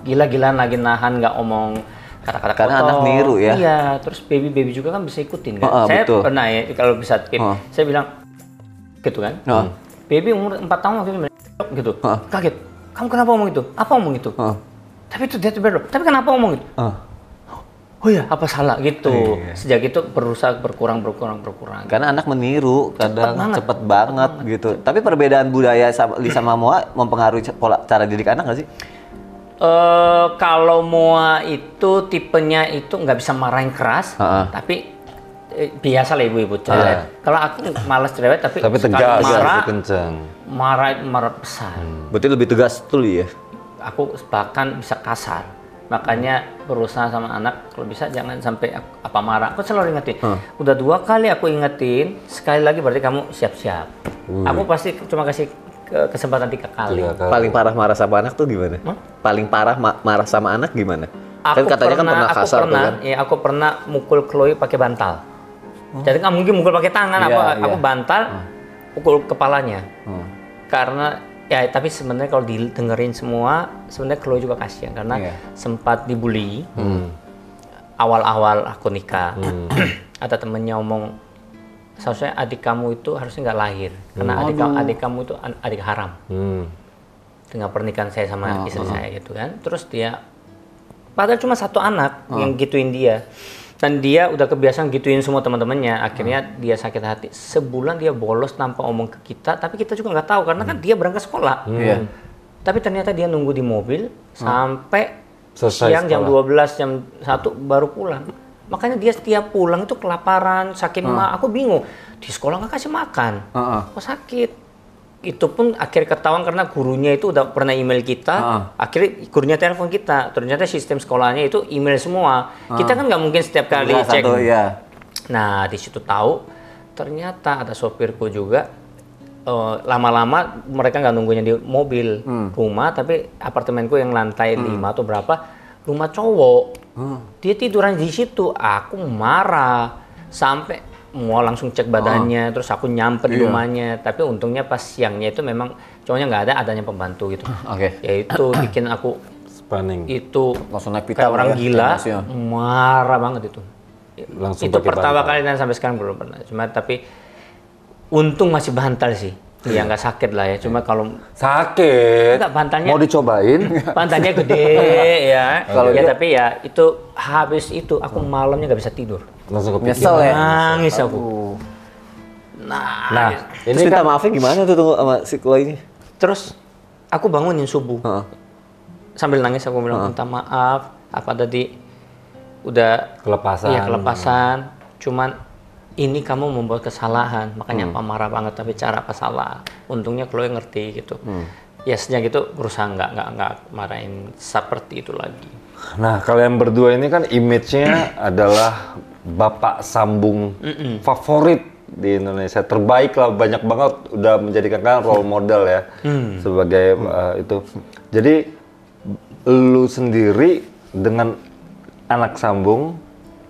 gila-gilaan lagi nahan nggak omong kata-kata kotor. Karena anak niru ya. Iya, terus baby juga kan bisa ikutin kan. Saya pernah ya kalau bisa saya bilang gitu kan. Baby umur 4 tahun waktu itu gitu. Kaget. Kamu kenapa ngomong itu? Apa ngomong itu? Tapi itu dia tuh tapi kenapa ngomong itu? Oh ya, apa salah gitu. Sejak itu berusaha berkurang. Karena anak meniru kadang cepet banget gitu. Tapi perbedaan budaya sama Moa mempengaruhi pola cara didik anak nggak sih? Kalau Moa itu tipenya itu nggak bisa marahin keras, tapi biasa lah ibu-ibu cerewet. Kalau aku malas cerewet, tapi tegas, marah besar. Berarti lebih tegas tuh ya? Aku bahkan bisa kasar. Makanya berusaha sama anak, kalau bisa jangan sampai apa marah. Aku selalu ingetin. Udah 2 kali aku ingetin, sekali lagi berarti kamu siap-siap. Aku pasti cuma kasih kesempatan 3 kali. Paling parah marah sama anak tuh gimana? Paling parah marah sama anak gimana? Kan katanya kan pernah kasar tuh kan? Ya, aku pernah mukul Chloe pakai bantal. Jadi nggak mungkin mukul pakai tangan. Aku bantal, pukul kepalanya. Karena ya, tapi sebenarnya kalau didengerin semua, sebenarnya Chloe juga kasihan karena sempat dibully. Awal-awal aku nikah, ada temennya ngomong, seharusnya adik kamu itu harusnya nggak lahir karena adik kamu itu adik haram. Dengan pernikahan saya sama istri saya gitu kan. Terus dia padahal cuma 1 anak yang gituin dia, dan dia udah kebiasaan gituin semua teman-temannya. Akhirnya dia sakit hati. Sebulan dia bolos tanpa omong ke kita, tapi kita juga nggak tahu karena kan dia berangkat sekolah. Tapi ternyata dia nunggu di mobil sampai siang jam 12, jam 1 baru pulang. Makanya dia setiap pulang itu kelaparan, sakit mah. Aku bingung, di sekolah nggak kasih makan, kok sakit. Itu pun akhirnya ketahuan karena gurunya itu udah pernah email kita. Akhirnya gurunya telepon kita. Ternyata sistem sekolahnya itu email semua. Kita kan nggak mungkin setiap kali cek. Nah, di situ tahu ternyata ada sopirku juga. Lama-lama mereka nggak nunggunya di mobil rumah, tapi apartemenku yang lantai 5 atau berapa, rumah cowok. Dia tiduran di situ. Aku marah sampai mau langsung cek badannya. Terus aku nyamper di rumahnya. Tapi untungnya pas siangnya itu memang cowoknya nggak ada, adanya pembantu gitu. Ya itu bikin aku itu langsung naik kayak orang gila, marah banget itu. Langsung itu pertama kali dan sampai sekarang belum pernah. Cuma tapi untung masih bantal sih. Ya nggak sakit lah ya, cuma kalau sakit, enggak, bantalnya mau dicobain, bantalnya gede ya. Kalau ya tapi ya itu habis itu aku malamnya nggak bisa tidur. Langsung kepikiran. Nangis aku. Nah, ini minta maafnya gimana tuh sama si Chloe ini? Terus aku bangunin subuh, sambil nangis aku bilang minta maaf, apa tadi udah kelepasan. Iya kelepasan, cuman ini kamu membuat kesalahan, makanya apa marah banget, tapi cara apa salah. Untungnya Chloe ngerti gitu. Ya sejak itu berusaha nggak marahin seperti itu lagi. Nah, kalian berdua ini kan image-nya adalah bapak sambung favorit di Indonesia, terbaik lah, banyak banget udah menjadikan kalian role model ya sebagai itu. Jadi lu sendiri dengan anak sambung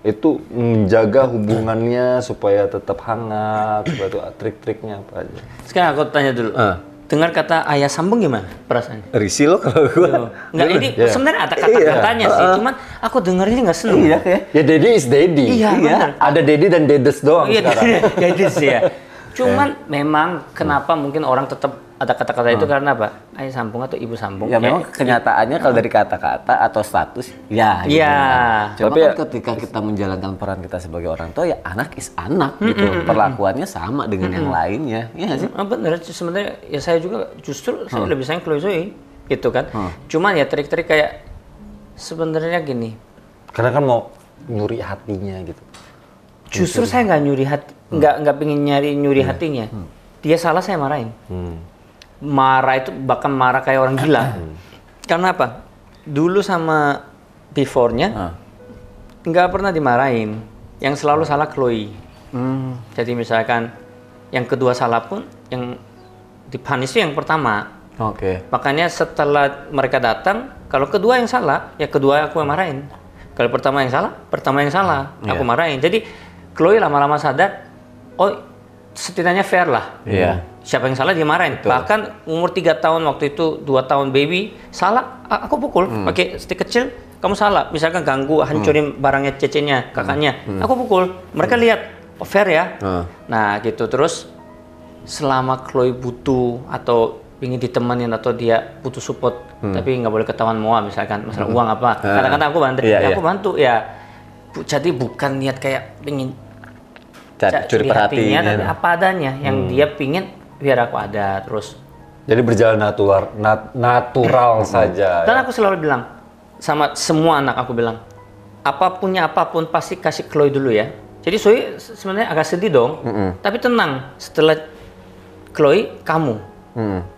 itu menjaga hubungannya supaya tetap hangat, supaya itu trik-triknya apa aja? Sekarang aku tanya dulu, dengar kata ayah sambung gimana perasaannya? Risih lo kalau gua. Nggak, ini sebenarnya ada kata-katanya sih, cuman aku dengarnya nggak seneng. Iya kayak. Ya daddy is daddy. Iya, benar. Ada daddy dan dedes doang sekarang. Jadi sih ya. Cuman memang kenapa mungkin orang tetap ada kata-kata itu karena apa? Ayah sambung atau ibu sambung. Ya memang kenyataannya kalau dari kata-kata atau status ya. Iya. Cuma kan ketika kita menjalankan peran kita sebagai orang tua ya anak is anak gitu. Perlakuannya sama dengan yang lainnya. Iya nggak sih? Bener, sebenarnya ya saya juga justru saya lebih sayang Chloe Zoe gitu kan. Cuman ya trik-trik kayak sebenarnya gini. Karena kan mau nyuri hatinya gitu. Justru saya nggak nyuri hati, nggak pengen nyuri hatinya. Dia salah saya marahin. Marah itu bahkan marah kayak orang gila. Karena apa? Dulu sama before-nya nggak pernah dimarahin. Yang selalu salah Chloe. Jadi misalkan yang kedua salah pun yang dipanis itu yang pertama. Oke. Makanya setelah mereka datang, kalau kedua yang salah, ya kedua aku yang marahin. Kalau pertama yang salah, aku marahin. Jadi Chloe lama-lama sadar, oh setidaknya fair lah. Iya. Siapa yang salah dia marahin. Betul. Bahkan umur 3 tahun waktu itu, 2 tahun baby, salah, aku pukul. Pakai stick kecil, kamu salah. Misalkan ganggu, hancurin barangnya cecenya, kakaknya. Aku pukul. Mereka lihat, oh fair ya. Nah gitu, terus selama Chloe butuh atau ingin ditemenin atau dia butuh support, tapi nggak boleh ketahuan Moa misalkan, masalah uang apa. Kadang-kadang aku bantu, aku bantu ya. Jadi bukan niat kayak ingin Curi perhatian. tapi apa adanya yang dia pingin biar aku ada terus. Jadi berjalan natural saja. Dan aku selalu bilang sama semua anak aku bilang, apapun pasti kasih Chloe dulu ya. Jadi Zoe sebenarnya agak sedih dong, tapi tenang, setelah Chloe kamu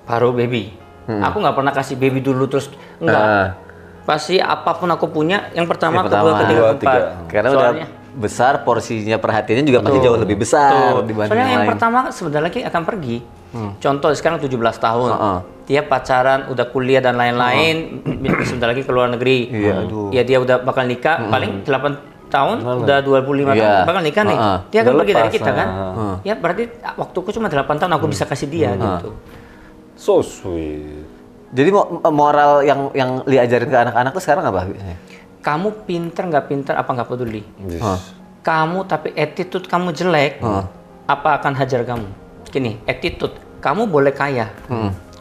baru baby. Aku nggak pernah kasih baby dulu terus enggak. Pasti apapun aku punya, yang pertama, kedua, ketiga, keempat. Karena soalnya, udah besar porsinya perhatiannya juga pasti jauh lebih besar dibanding soalnya yang lain. pertama sebentar lagi akan pergi. Contoh sekarang 17 tahun. Dia pacaran, udah kuliah dan lain-lain, sebentar lagi ke luar negeri. Ya dia udah bakal nikah, paling 8 tahun, udah 25 tahun bakal nikah nih. Dia akan pergi dari kita kan. Ya berarti waktuku cuma 8 tahun aku bisa kasih dia gitu. So sweet. Jadi moral yang diajarin ke anak-anak tuh sekarang apa? Kamu pinter nggak pinter apa nggak peduli. Kamu tapi attitude kamu jelek, apa akan hajar kamu? Gini, attitude kamu boleh kaya.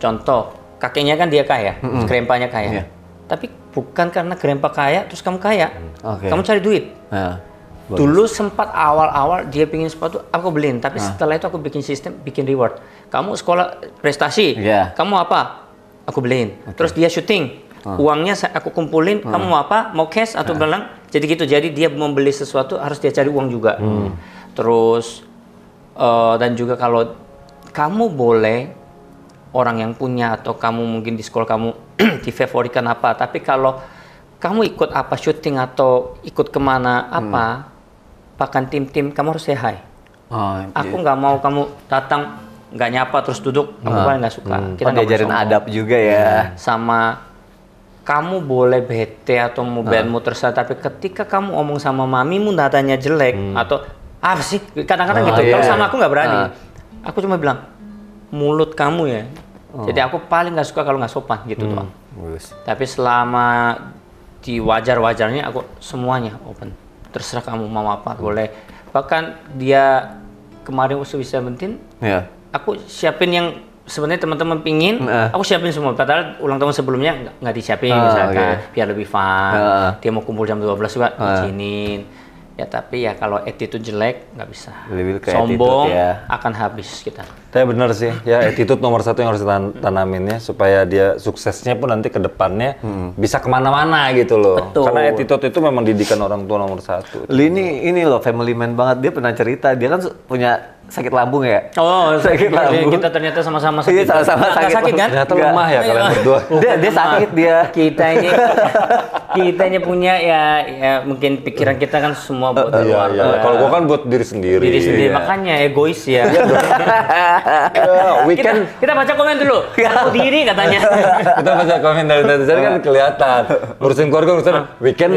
Contoh, kakeknya kan dia kaya, grandpanya kaya. Tapi bukan karena grandpa kaya terus kamu kaya. Kamu cari duit. Dulu sempat awal-awal dia pingin sepatu, aku beliin. Tapi setelah itu aku bikin sistem, bikin reward. Kamu sekolah prestasi, kamu apa? Aku beliin. Terus dia syuting. Uangnya aku kumpulin, kamu mau apa? Mau cash atau belang? Jadi gitu, jadi dia membeli sesuatu harus dia cari uang juga. Terus dan juga kalau kamu boleh orang yang punya atau kamu mungkin di sekolah kamu difavorikan apa, tapi kalau kamu ikut apa syuting atau ikut kemana apa, bahkan tim-tim kamu harus say hi. Aku nggak mau kamu datang nggak nyapa terus duduk, aku paling nggak suka. Kita diajarin adab juga ya. Sama kamu boleh bete atau mau bandmu terserah, tapi ketika kamu ngomong sama mamimu nadanya jelek atau apa sih, kadang-kadang gitu. Kalau sama aku nggak berani. Aku cuma bilang mulut kamu ya. Jadi aku paling nggak suka kalau nggak sopan gitu doang. Tapi selama di wajar-wajarnya aku semuanya open. Terserah kamu mau apa boleh. Bahkan dia kemarin usul 17, aku siapin yang sebenarnya teman-teman pingin, aku siapin semua. Padahal ulang tahun sebelumnya nggak disiapin misalkan, biar lebih fun. Dia mau kumpul jam 12 juga, izinin. Ya tapi ya kalau attitude jelek nggak bisa. Sombong akan habis kita. Tapi benar sih, ya attitude nomor 1 yang harus ditanamin ya, supaya dia suksesnya pun nanti ke depannya bisa kemana-mana gitu loh. Betul. Karena attitude itu memang didikan orang tua nomor 1. Ini loh family man banget, dia pernah cerita, dia kan punya sakit lambung ya. Sakit lambung. Kita ternyata sama-sama sakit. Iya, sama-sama sakit. Sakit kan? Ternyata lemah ya kalian berdua. Dia sakit dia. Kita ini Kitanya punya ya mungkin pikiran kita kan semua buat Iya. Kalau gua kan buat diri sendiri. Diri sendiri, makanya egois ya. Weekend Kita baca komen dulu. Tahu diri katanya. kita baca komen dari tadi kan kelihatan. Ngurusin keluarga, ngurusin weekend.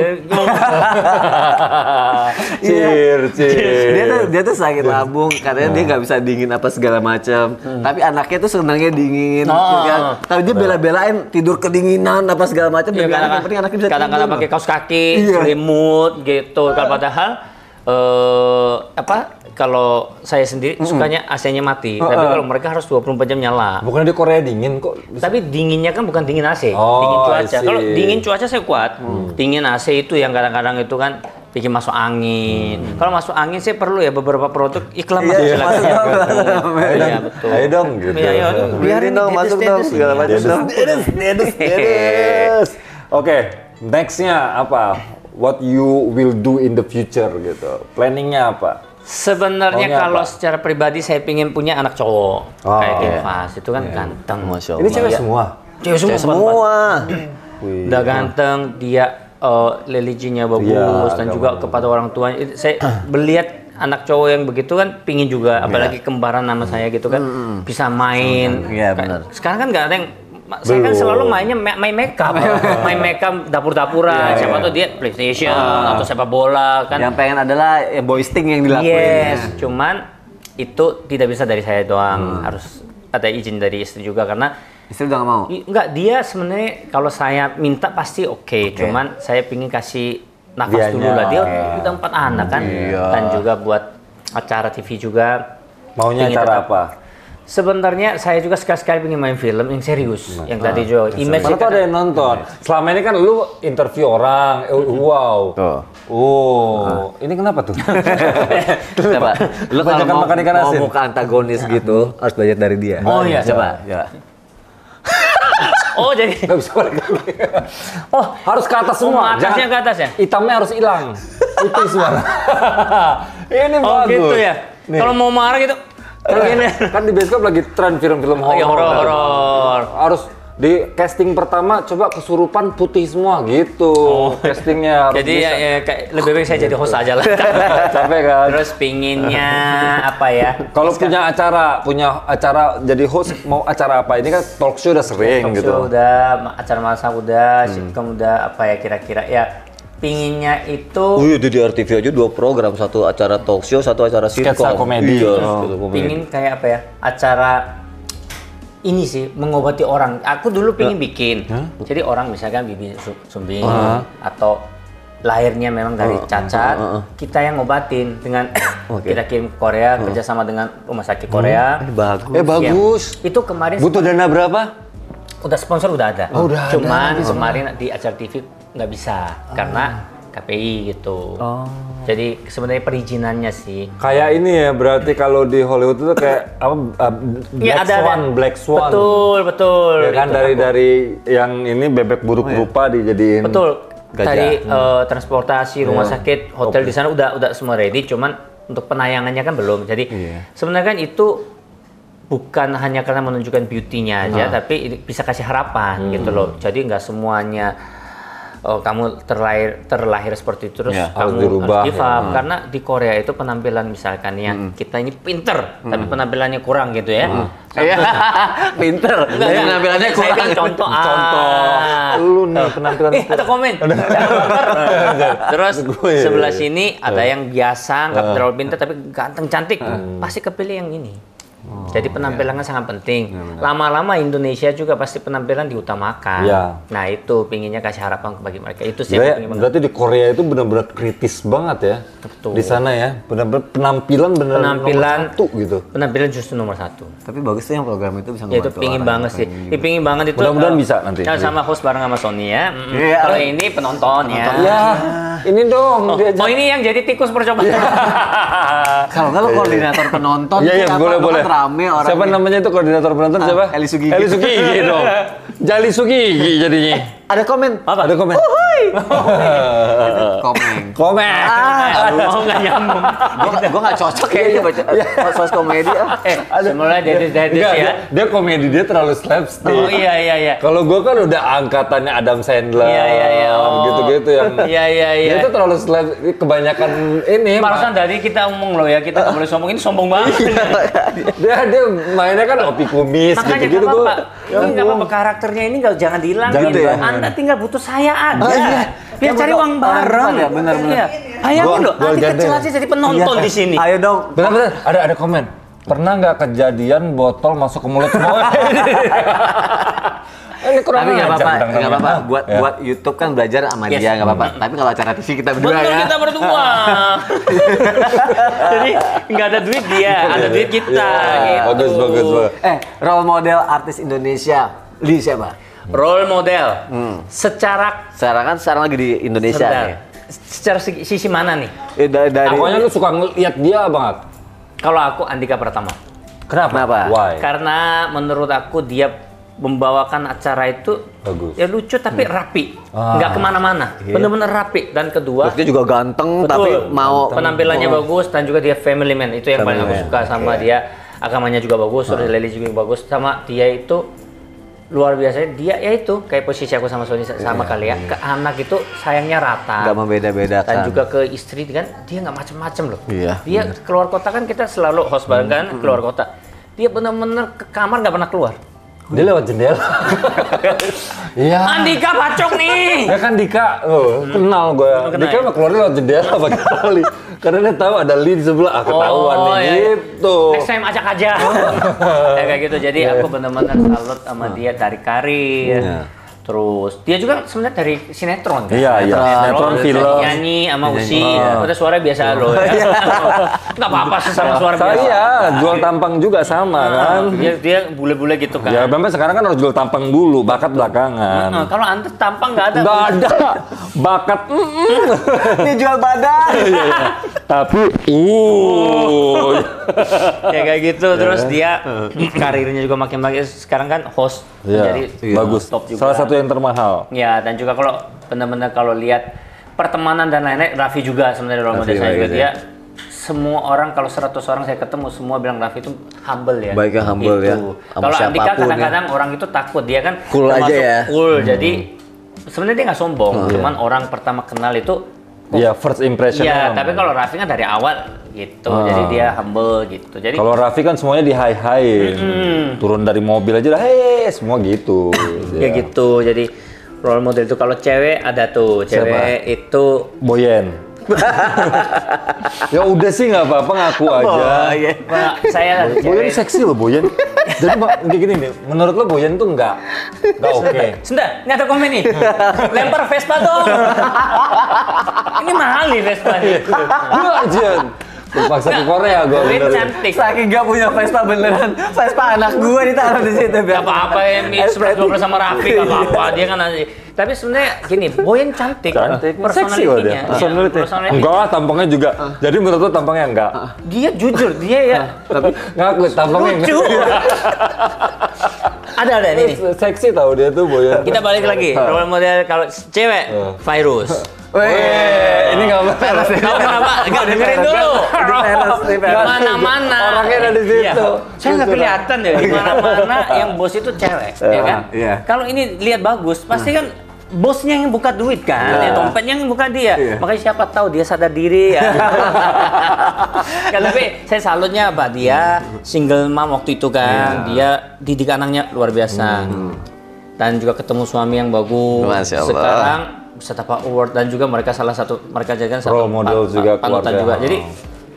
Cheer. Dia tuh sakit lambung, katanya dia nggak bisa dingin apa segala macam. Tapi anaknya tuh senangnya dingin. Kan? Tapi dia bela-belain tidur kedinginan apa segala macam. Ya, Yang penting anaknya bisa kadang-kadang pakai kaos kaki, selimut gitu. Padahal kalau saya sendiri sukanya AC-nya mati, tapi kalau mereka harus 24 jam nyala. Bukannya di Korea dingin kok? Tapi dinginnya kan bukan dingin AC, Oh, dingin I cuaca. see. Kalau dingin cuaca saya kuat. Dingin AC itu yang kadang-kadang itu kan bikin masuk angin. Kalau masuk angin saya perlu ya beberapa produk iklan masuk silakan. Iya betul. Ayo dong gitu. Iya, biarin dong masuk dong segala macam dong. Dedes. Oke, nextnya apa? What you will do in the future gitu. Planningnya apa? Sebenarnya Maunya kalau apa? secara pribadi saya pingin punya anak cowok kayak Devas itu kan ganteng. Masya Allah. Ini cewek semua. Cewek semua. Semua. Udah ganteng, dia religinya bagus dan juga kepada orang tuanya. Saya melihat anak cowok yang begitu kan pingin juga, apalagi kembaran nama saya gitu kan bisa main. Iya, benar. Sekarang kan nggak ada yang saya kan selalu mainnya main makeup, main makeup dapur-dapuran. Siapa tuh dia PlayStation atau sepak bola kan. Yang pengen adalah boys thing yang dilakuin. Yes, cuman itu tidak bisa dari saya doang, harus ada izin dari istri juga karena Istri udah nggak mau. enggak dia sebenarnya kalau saya minta pasti oke. Cuman saya pingin kasih nafas dulu lah, dia udah 4 anak kan dan juga buat acara TV juga. Maunya Pingin acara tetap- apa? Sebenarnya saya juga sekali-sekali pengen main film yang serius, yang tadi Jo. Image Mana tuh ada yang nonton. Selama ini kan lu interview orang, wow. Tuh. Oh, ini kenapa tuh? Coba, lu kalau Kebanyakan mau, makan ikan mau asin. muka antagonis gitu, harus belajar dari dia. Oh iya, coba. Oh jadi, Gak bisa balik lagi. Oh, harus ke atas semua. atasnya ke atas ya? Hitamnya harus hilang. Itu semua. Ini Oh bagus. gitu ya. Nih. Kalau mau marah gitu, begini. Kan di bioskop lagi tren film-film horor. Ya horor. Harus di casting pertama coba kesurupan putih semua gitu. Castingnya harus Jadi bisa. ya kayak lebih baik saya jadi host aja lah. Capek kan? Terus pinginnya apa ya? Kalau punya acara jadi host mau acara apa? Ini kan talk show udah sering Talk gitu. show udah, acara masak udah, sitcom udah, apa ya kira-kira ya. Pinginnya itu iya di RTV aja 2 program, satu acara talk show, satu acara sitcom. Sketsa komedi. Iya, Oh. sketsa komedi. pingin kayak apa ya? Acara ini sih mengobati orang. Aku dulu pingin bikin. Jadi orang misalkan bibi sumbing atau lahirnya memang dari cacat, kita yang ngobatin dengan kita kirim ke Korea kerjasama dengan rumah sakit Korea. Bagus. Bagus. Itu kemarin Butuh dana berapa? udah sponsor udah ada. Udah ada. Cuman kemarin di acara TV nggak bisa karena KPI gitu. Jadi sebenarnya perizinannya sih. Kayak ini ya, berarti kalau di Hollywood itu kayak apa? Black Swan. Betul. Ya kan Itu dari yang ini bebek buruk rupa dijadiin. betul. Gajah. Tadi transportasi, rumah sakit, hotel di sana udah semua ready. Cuman untuk penayangannya kan belum. Jadi sebenarnya kan itu bukan hanya karena menunjukkan beauty-nya aja, tapi bisa kasih harapan gitu loh. Jadi nggak semuanya kamu terlahir seperti itu terus harus kamu dirubah, harus give up. Karena di Korea itu penampilan misalkan yang kita ini pinter tapi penampilannya kurang gitu ya. Iya, pinter. Enggak, Penampilannya saya kurang. kan contoh. Lu nih penampilan. Ada komen. Terus sebelah sini ada yang biasa, nggak terlalu pintar tapi ganteng cantik, pasti kepilih yang ini. Jadi penampilannya sangat penting. Lama-lama Indonesia juga pasti penampilan diutamakan. Iya. Nah itu pinginnya kasih harapan bagi mereka. Itu sih Jadi, yang pengen banget. berarti di Korea itu benar-benar kritis banget ya. Betul. Di sana ya, benar-benar penampilan benar Penampilan nomor 1 gitu. Penampilan justru nomor 1. Tapi bagus tuh yang program itu bisa Ya itu ngebantu pingin orang. banget sih. Pingin banget itu. Mudah-mudahan bisa nanti. Nah, sama host bareng sama Sony ya. Iya. Kalau ini penonton ya. Ya, ini dong diajak. Oh ini yang jadi tikus percobaan. Kalau nggak lo koordinator penonton, Iya, iya, apa? boleh, Lo boleh. kan rame orang. Siapa namanya itu koordinator penonton siapa? Eli Sugigi. Eli Sugigi dong. Jali Sugigi jadinya. Ada komen. Apa? Ada komen. Komen. Aduh, nggak nyambung. Gue nggak cocok kayaknya baca sos komedi. Sebenarnya Dedis ya. Dia komedi dia terlalu slapstick. Oh iya. Kalau gue kan udah angkatannya Adam Sandler. Iya. Gitu-gitu yang. Iya. Dia itu terlalu slapstick, kebanyakan ini. Barusan tadi kita ngomong loh ya, kita nggak boleh sombong, ini sombong banget. dia mainnya kan opi kumis Makanya gitu-gitu nggak gua. apa-apa. Ini nggak apa-apa, karakternya ini jangan dihilangin. Jangan dihilangin. Anda tinggal butuh saya aja. Biar Kamu cari tuh uang bareng. orang benar. Iya. Bayangin loh, Gua nanti gandeng. kecil aja jadi penonton di sini. Ayo dong. Benar, ada komen. Pernah nggak kejadian botol masuk ke mulut semua? Ini kurang Tapi nggak ajar, apa-apa, nggak apa-apa. Ya. Buat YouTube kan belajar sama Yes. dia nggak apa-apa. Tapi kalau acara TV kita berdua Betul, ya. kita berdua. Jadi nggak ada duit dia, ada duit kita. Gitu. Bagus. Role model artis Indonesia, Li siapa? Role model. Secara Sekarang lagi di Indonesia sebentar. nih. Secara sisi mana nih? Dari Pokoknya lu suka ngeliat dia banget. Kalau aku Andika Pratama. Kenapa? Why? Karena menurut aku dia membawakan acara itu Bagus. ya lucu tapi rapi, nggak kemana-mana, bener-bener rapi. Dan kedua, Terus dia juga ganteng betul, tapi mau penampilannya bagus dan juga dia family man, itu yang paling aku suka sama dia. Agamanya juga bagus, terus Leli juga bagus, sama dia itu luar biasa. Dia ya itu kayak posisi aku sama Sony sama kali ya, ke anak itu sayangnya rata. nggak membeda-bedakan. Dan juga ke istri kan dia nggak macem-macem loh. Iya, Dia keluar kota kan, kita selalu host bareng kan keluar kota. Dia bener-bener ke kamar nggak pernah keluar. Dia lewat jendela. Iya. Andika bacok nih. Ya kan Dika, kenal gue. Kenal Dika ya? mah keluar lewat jendela pakai tali. Karena dia tahu ada Li di sebelah, ketahuan nih iya. gitu. Next time ajak aja. Ya kayak gitu. Jadi aku benar-benar salut sama dia dari karir. Iya. Terus dia juga sebenarnya dari sinetron kan? Iya. Sinetron, film. Nyanyi sama Usi. Udah suara biasa loh. Ya. Nggak apa-apa sesama suara biasa. Saya jual tampang juga sama kan. Dia bule-bule gitu kan. Ya, memang sekarang kan harus jual tampang dulu, bakat belakangan. Kalau Anda tampang nggak ada. Nggak ada bakat. Dia jual badan. Tapi, Ya kayak gitu. Terus dia karirnya juga makin bagus. Sekarang kan host. Jadi bagus. top juga. Salah satu yang termahal. Ya, dan juga kalau benar-benar kalau lihat pertemanan dan lain-lain, Raffi juga sebenarnya role model saya juga. Dia semua orang, kalau 100 orang saya ketemu, semua bilang Raffi itu humble ya. Baiknya humble ya, sama Kalau Andika siapapun kadang-kadang orang itu takut, dia kan Cool aja termasuk ya. cool. Jadi sebenarnya dia nggak sombong, cuman orang pertama kenal itu Iya, first impression. iya, tapi kalau Raffi kan dari awal gitu. Jadi dia humble gitu. Jadi Kalau Raffi kan semuanya di high-high. Turun dari mobil aja lah, hei, semua gitu. ya gitu. Jadi role model itu kalau cewek ada tuh, cewek itu Boyen. Ya udah sih nggak apa-apa, ngaku aja. Pak, saya Boyen seksi loh Boyen. Jadi kayak gini nih, menurut lo Boyen tuh nggak oke. Sudah, ini ada komen nih. Lempar Vespa dong. Ini mahal nih Vespa nih. Lu aja. Terpaksa ke Korea gue Boyen benerin. cantik. Saking gak punya Vespa beneran, Vespa anak gue ditaruh di situ. Gak apa-apa ya, ini 11-12 sama Raffi, gak apa-apa. Dia kan nanti. Tapi sebenarnya gini, Boyen cantik. Seksi loh dia. Personality. Enggak lah, tampangnya juga. Jadi menurut lo tampangnya enggak? Dia jujur, dia ya. Tapi ngaku tampangnya Lucu. enggak. Ada ini. Seksi tau dia tuh Boyen. Kita balik lagi. Role model kalau cewek, Virus. Ini nggak apa-apa. Tahu kenapa? Enggak dengerin dulu. Di mana-mana. Orangnya ada di situ. Iya. Saya nggak kelihatan ya. Di mana-mana yang bos itu cewek, ya kan? Iya. Kalau ini lihat bagus, pasti kan bosnya yang buka duit kan, ya, dompetnya yang buka dia. Makanya siapa tahu dia sadar diri ya. Kan, tapi saya salutnya apa? Dia single mom waktu itu kan, dia didik anaknya luar biasa. Dan juga ketemu suami yang bagus. Masya Allah. Sekarang Setapa Award dan juga mereka jadikan satu Role model juga panutan keluarga. juga. Jadi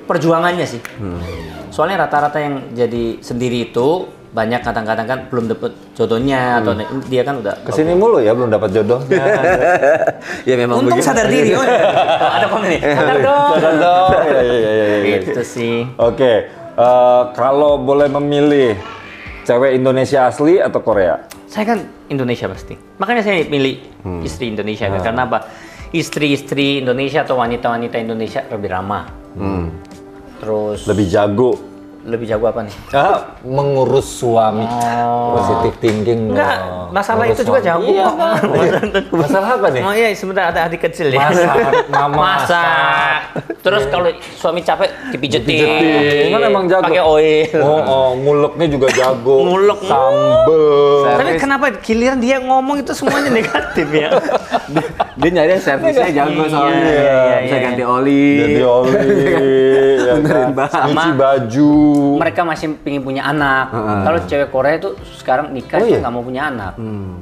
perjuangannya sih. Soalnya rata-rata yang jadi sendiri itu banyak kadang-kadang kan belum dapet jodohnya atau dia kan udah Kesini mulu ya, belum dapat jodohnya. Ya memang untung begitu. sadar diri. Oh, ada komen nih. Sadar dong. Sadar dong. Iya. Gitu sih. Oke, kalau boleh memilih cewek Indonesia asli atau Korea? Saya kan Indonesia pasti. Makanya saya milih istri Indonesia kan. Karena apa? Istri-istri Indonesia atau wanita-wanita Indonesia lebih ramah. Terus Lebih jago. lebih jago apa nih? Mengurus suami. Positive thinking. Enggak, masalah itu juga jago. Iya. Masalah apa nih? Oh iya, sebentar ada adik kecil ya. Masak. Terus kalau suami capek dipijetin. Kan emang jago. Pakai oil. Nguleknya juga jago. Ngulek. Sambel. Tapi kenapa giliran dia ngomong itu semuanya negatif ya? Dia nyari servisnya jago soalnya. Bisa ganti oli. Benerin cuci baju. Mereka masih pengen punya anak. Kalau cewek Korea itu sekarang nikah itu nggak mau punya anak.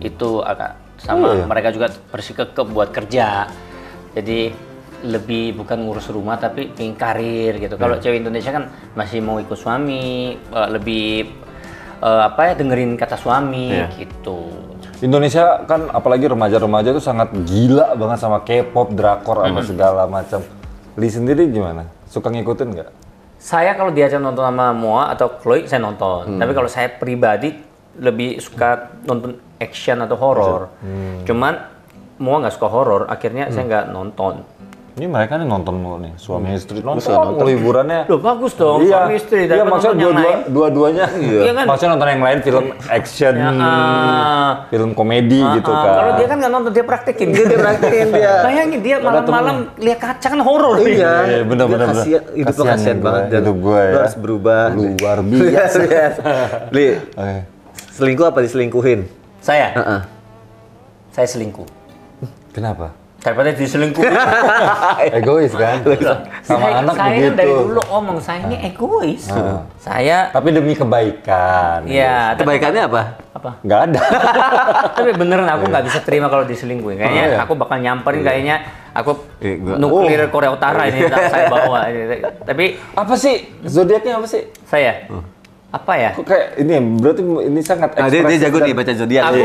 Itu agak sama. Mereka juga bersikeras buat kerja. Jadi lebih bukan ngurus rumah tapi pengen karir gitu. Kalau cewek Indonesia kan masih mau ikut suami, lebih dengerin kata suami gitu. Indonesia kan apalagi remaja-remaja itu sangat gila banget sama K-pop, drakor, apa segala macam. Li sendiri gimana? Suka ngikutin nggak? Saya kalau diajak nonton sama Moa atau Chloe, saya nonton. Tapi kalau saya pribadi lebih suka nonton action atau horor. Cuman Moa nggak suka horor, akhirnya saya nggak nonton. Ini mereka nih nonton mulu nih, suami istri nonton liburannya. Loh bagus dong, suami istri. Iya, maksudnya dua-duanya. Iya kan? Maksudnya nonton yang lain, film action, film komedi gitu kan. Kalau dia kan nggak nonton, dia praktekin. Dia. Bayangin dia malam-malam lihat kaca kan horor. Iya, benar-benar. Hidup lo kasihan banget. Hidup gue ya. Harus berubah. Luar biasa. Li, selingkuh apa diselingkuhin? Saya selingkuh. Kenapa? Daripada diselingkuhin. Egois kan? Sama anak saya begitu. dari dulu omong, saya ini egois. Saya... Tapi demi kebaikan. Iya. Kebaikannya apa? Nggak ada. Tapi beneran aku nggak bisa terima kalau diselingkuhin. Kayaknya aku bakal nyamperin, kayaknya aku nuklir Korea Utara ini saya bawa. Tapi... Apa sih? Zodiaknya apa sih? Saya? Apa ya? Kok kayak ini, berarti ini sangat ekspresif. Dia jago nih baca zodiak. Aku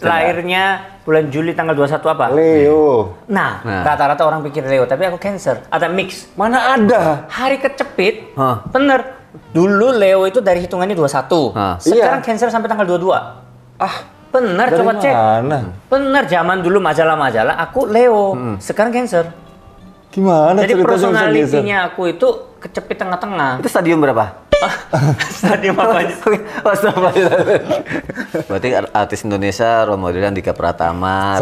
lahirnya bulan Juli tanggal 21 apa? Leo. Nah, rata-rata orang pikir Leo, tapi aku Cancer. Ada mix. Mana ada? Hari kecepit, bener. Dulu Leo itu dari hitungannya 21. Sekarang Cancer sampai tanggal 22. Bener, dari coba cek. Mana? Bener, zaman dulu majalah-majalah, aku Leo. Sekarang Cancer. Gimana Jadi ceritanya bisa personalitinya aku itu kecepit tengah-tengah. Itu stadium berapa? Stadium apa aja? Berarti artis Indonesia role modelnya Andika Pratama,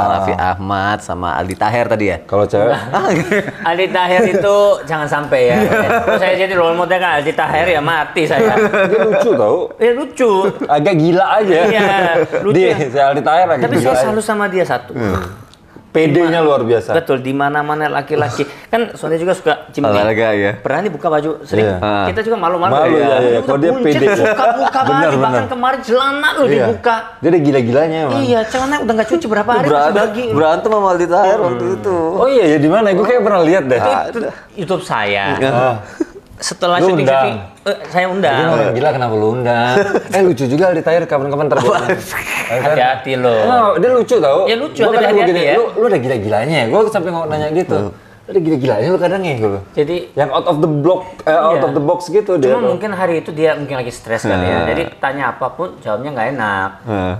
Raffi Ahmad, sama Aldi Taher tadi ya? Kalau cewek? Aldi Taher itu jangan sampai ya. Kalau saya jadi role model kan Aldi Taher ya mati saya. Dia lucu tau? Ya lucu. Agak gila aja. Iya, lucu. Si Aldi Taher agak tapi gila. saya selalu sama dia satu. PD-nya luar biasa. Betul, di mana-mana laki-laki. Kan soalnya juga suka gym olahraga ya. Berani buka baju sering. Kita juga malu-malu ya. Kalau dia PD. Buka baju, bahkan kemarin celana lo dibuka. Dia udah gila-gilanya emang. Iya, celana udah nggak cuci berapa hari masih bagi. Berantem sama Aldi Taher waktu itu. Oh iya, ya di mana? Gue kayak pernah lihat deh. Itu YouTube saya. Setelah Lu syuting, saya undang. Dia orang gila kenapa lu undang? Lucu juga Aldi Taher kapan-kapan terbuat. Hati-hati loh. Oh, dia lucu tau? Ya lucu, gua kadang hati-hati ya. Lu udah gila-gilanya ya? Gue sampai nanya gitu. Lu udah gila-gilanya lu kadang ya gue. Jadi yang out of the box gitu dia. Cuma mungkin hari itu dia mungkin lagi stres kali ya. Jadi tanya apapun jawabnya nggak enak.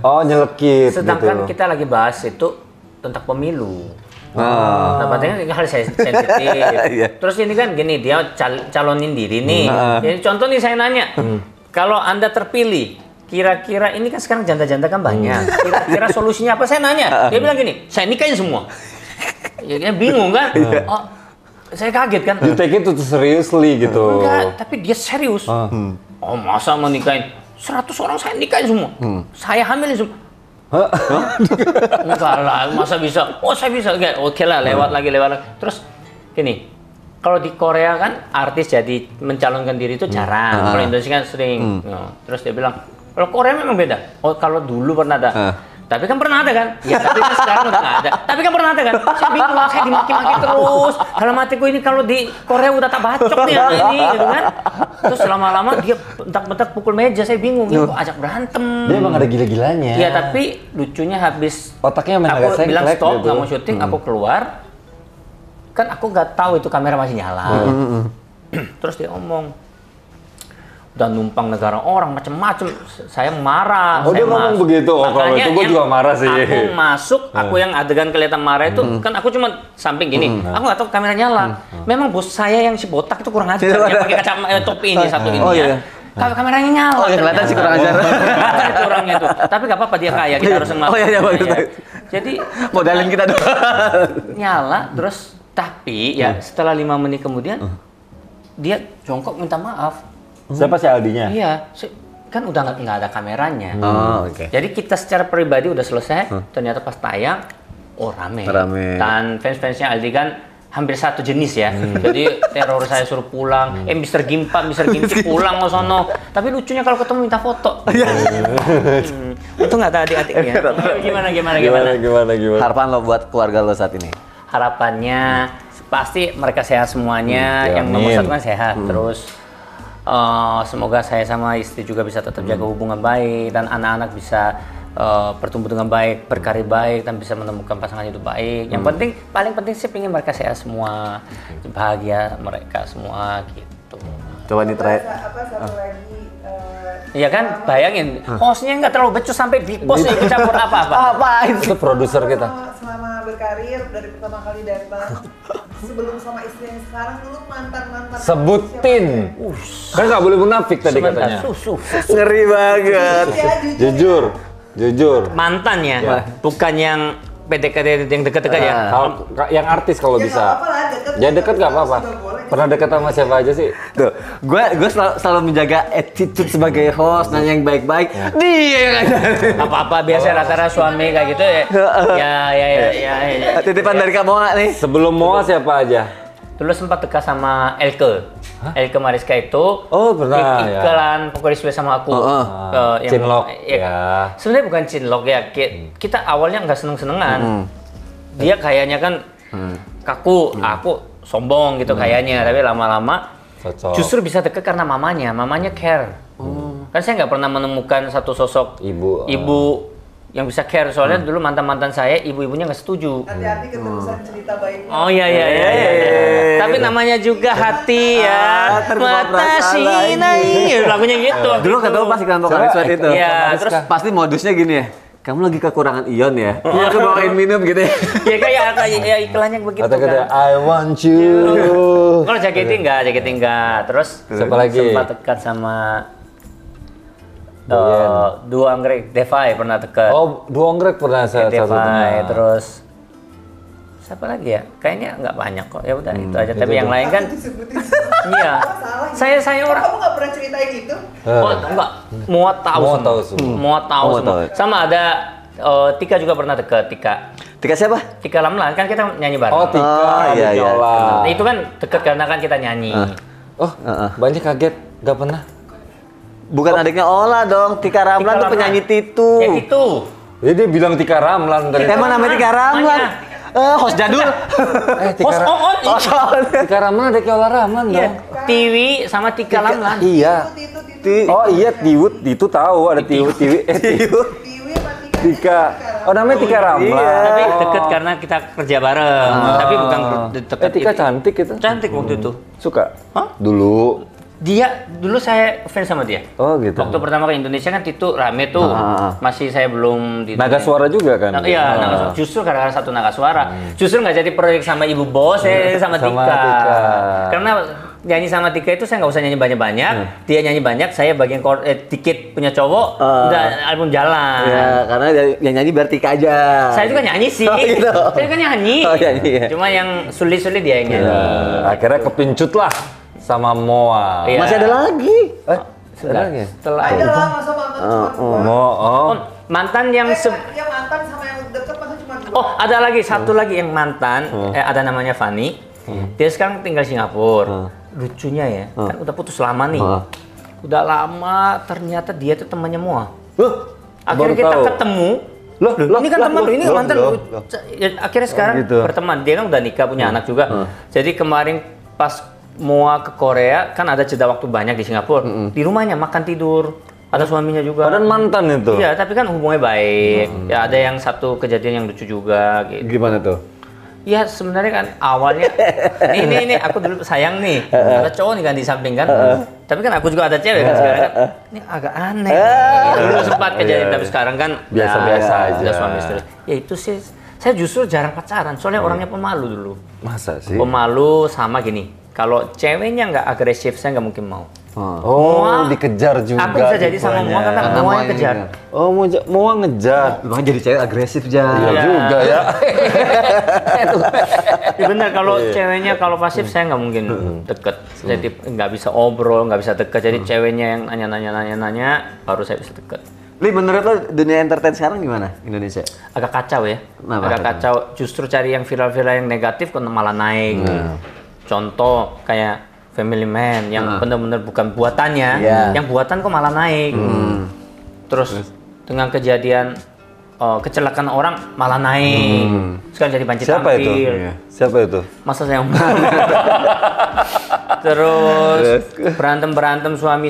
Oh, nyelekit. Sedangkan kita lagi bahas itu tentang pemilu. Nah, padahal hal sensitif. Terus ini kan gini, dia calonin diri nih. Jadi contoh nih saya nanya, kalau Anda terpilih, kira-kira ini kan sekarang janda-janda kan banyak. Kira-kira solusinya apa? Saya nanya. Dia bilang gini, saya nikahin semua. Ya bingung kan? Oh, saya kaget kan? You take it to seriously gitu. Enggak, tapi dia serius. Oh, masa mau nikahin 100 orang saya nikahin semua. Saya hamilin semua. Enggak lah, masa bisa? Oh, saya bisa. Oke lah, lewat lagi. Terus gini, kalau di Korea kan artis jadi mencalonkan diri itu jarang. Kalau Indonesia kan sering. Terus dia bilang, kalau Korea memang beda. Oh, kalau dulu pernah ada. Tapi kan pernah ada kan? Ya, tapi kan sekarang udah nggak ada. Tapi kan pernah ada kan? Saya bingung lah, saya dimaki-maki terus. Dalam hatiku ini kalau di Korea udah tak bacok nih ini, gitu kan? Terus lama-lama dia bentak-bentak pukul meja, saya bingung. Ini kok ajak berantem. Dia emang ada gila-gilanya. Iya, tapi lucunya habis otaknya main aku bilang stop, gitu. nggak mau syuting, aku keluar. Kan aku nggak tahu itu kamera masih nyala. Terus dia ngomong, udah numpang negara orang macem-macem, saya marah. Oh, saya dia ngomong begitu. Oh, kalau itu gue juga marah sih. Aku masuk, aku yang adegan kelihatan marah itu, kan aku cuma samping gini, aku nggak tahu kamera nyala. Memang bos saya yang si botak itu kurang ajar, yang pakai kacamata topi ini satu ini. Oh iya. Kameranya nyala. Oh, ya kelihatan sih kurang ajar. Itu orangnya itu. Tapi nggak apa-apa, dia kaya, kita harus Oh iya, bagus. Jadi Modalin kita dong. nyala, terus tapi ya setelah 5 menit kemudian dia jongkok minta maaf. Siapa si Aldinya? Iya, kan udah nggak ada kameranya. Oh, oke. Jadi kita secara pribadi udah selesai, ternyata pas tayang, rame. Dan fans-fansnya Aldi kan hampir satu jenis ya. Jadi teror saya suruh pulang, Mr. Gimpa pulang ke sono. Tapi lucunya kalau ketemu minta foto. Untung nggak ada adik-adiknya. Gimana? Harapan lo buat keluarga lo saat ini? Harapannya pasti mereka sehat semuanya, yang nomor satu kan sehat. Terus semoga saya sama istri juga bisa tetap jaga hubungan baik dan anak-anak bisa bertumbuh dengan baik, berkarir baik dan bisa menemukan pasangan hidup baik. Yang penting, paling penting sih pengen mereka sehat semua, bahagia mereka semua gitu. Coba nih terakhir. Satu lagi. Iya kan, bayangin hostnya nggak terlalu becus sampai big boss ikut campur apa-apa. Apain? Itu produser kita. Selama berkarir dari pertama kali datang, sebelum sama istri yang sekarang dulu mantan. Sebutin. Kan nggak boleh munafik tadi katanya. Ngeri banget. Jujur. Mantannya, bukan yang PDKT yang deket-deket ya. Kalau yang artis kalau Ya, bisa. nggak apa-apa lah, deket. Ya deket nggak apa-apa. Sudah boleh. Pernah deket sama siapa aja sih? Tuh, gue selalu menjaga attitude sebagai host, nanya yang baik-baik. Dia yang ngajarin. Apa-apa biasa rata-rata suami kayak gitu ya. Ya. Titipan dari kamu nggak nih? Sebelum Moa siapa aja? Dulu sempat dekat sama Elke. Elke Mariska itu Oh, pernah, ya. iklan Pokoknya Sweet sama aku. Cinlok, ya. Sebenarnya bukan cinlok ya. Kita awalnya nggak seneng-senengan. Dia kayaknya kan kaku, aku sombong gitu kayaknya. Tapi lama-lama Cocok. justru bisa deket karena mamanya care. Kan saya nggak pernah menemukan satu sosok ibu yang bisa care. Soalnya dulu mantan-mantan saya, ibu-ibunya nggak setuju. Hati-hati keterusan cerita baiknya. Oh iya. Tapi namanya juga hati ya. Mata sinai. Lagunya gitu. Dulu ketemu pas iklan Pokoknya Sweat itu. Iya, terus Pasti modusnya gini ya. Kamu lagi kekurangan ion ya? Iya, aku bawain minum gitu ya. ya kayak iklannya begitu Kata-kata kan. I want you. Kalau jaketnya enggak. Terus Siapa lagi? sempat dekat sama Dua Anggrek Devai pernah dekat. Oh, Dua Anggrek pernah saya Devai, terus siapa lagi ya? Kayaknya nggak banyak kok. Ya udah itu aja. Tapi yang lain kan Disebutin. iya. Saya orang Kamu nggak pernah ceritain itu? oh enggak, muat tahu Muat semua. tahu semua. Muat tahu Muat semua. tahu. Sama ada Tika juga pernah dekat, Tika siapa? Tika Lamlan kan kita nyanyi bareng. Oh, Tika, Oh, iya. Diola. Nah, itu kan dekat karena kan kita nyanyi. Oh, banyak kaget, nggak pernah. Bukan adiknya Ola dong. Tika Ramlan tuh Ramlan. penyanyi Titu. Ya itu. Jadi dia bilang Tika Ramlan tadi. Emang namanya Tika Ramlan? Host jadul. Host on. Tika Ramlan ada Ola Ramlan Iya. dong. Tiwi sama Tika Lamlan. Iya. Oh iya, Tiwut itu tahu ada Tiwut. Tiwi sama Tika. Oh namanya Tika Ramlan. Tapi deket karena kita kerja bareng. Tapi bukan deket. Tika cantik itu. Cantik waktu itu. Suka? Hah? Dulu. Dia dulu saya fans sama dia. Oh gitu. Waktu pertama ke Indonesia kan Titu rame tuh. Masih saya belum di Naga Suara juga kan? Iya, Naga Suara. Justru gara-gara satu Naga Suara. Justru nggak jadi proyek sama Ibu Bos, sama Tika. Karena nyanyi sama Tika itu saya nggak usah nyanyi banyak-banyak. Dia nyanyi banyak, saya bagian dikit punya cowok, udah album jalan. Ya, karena yang nyanyi biar Tika aja. Saya juga nyanyi sih. Oh, gitu. Saya kan nyanyi. Oh, nyanyi, ya. Cuma yang sulit-sulit dia yang nyanyi. Akhirnya kepincut lah sama Moa. Iya. Masih ada lagi. Setelah Ada lah masa mantan cuma dua. Oh. mantan yang Yang mantan sama yang deket masa cuma dua. Oh, ada lagi satu lagi yang mantan, ada namanya Fanny. Dia sekarang tinggal di Singapura. Lucunya ya, kan udah putus lama nih. Udah lama, ternyata dia tuh temannya Moa. Akhirnya kita ketemu. Ini kan teman, ini mantan. Akhirnya sekarang berteman. Dia kan udah nikah, punya anak juga. Jadi kemarin pas Moa ke Korea, kan ada jeda waktu banyak di Singapura. Di rumahnya makan tidur. Ada suaminya juga. Padahal mantan itu. Iya, tapi kan hubungannya baik. Ya ada yang satu kejadian yang lucu juga gitu. Gimana tuh? Ya sebenarnya kan awalnya ini aku dulu sayang nih ada cowok nih kan di samping kan, tapi kan aku juga ada cewek kan sekarang kan ini agak aneh. Dulu sempat kejadian tapi sekarang kan biasa-biasa aja. Udah suami istri. Ya itu sih saya justru jarang pacaran soalnya orangnya pemalu dulu. Masa sih? Pemalu sama gini, kalau ceweknya nggak agresif saya nggak mungkin mau. Oh, dikejar juga. Aku bisa jadi sama Moa karena Moa yang kejar. Oh, mau ngejar. Lu jadi cewek agresif Jan. Iya juga ya. Ya benar kalau ceweknya kalau pasif saya nggak mungkin deket. Jadi nggak bisa obrol, nggak bisa deket. Jadi ceweknya yang nanya baru saya bisa deket. Li, menurut lo dunia entertain sekarang gimana Indonesia? Agak kacau ya. Kenapa? Agak kacau. Justru cari yang viral-viral yang negatif kok malah naik. Contoh kayak Family Man yang benar-benar bukan buatannya, yang buatan kok malah naik. Terus dengan kejadian kecelakaan orang malah naik. Sekarang jadi banci Siapa tampil. itu? Siapa itu? Masa saya Terus berantem suami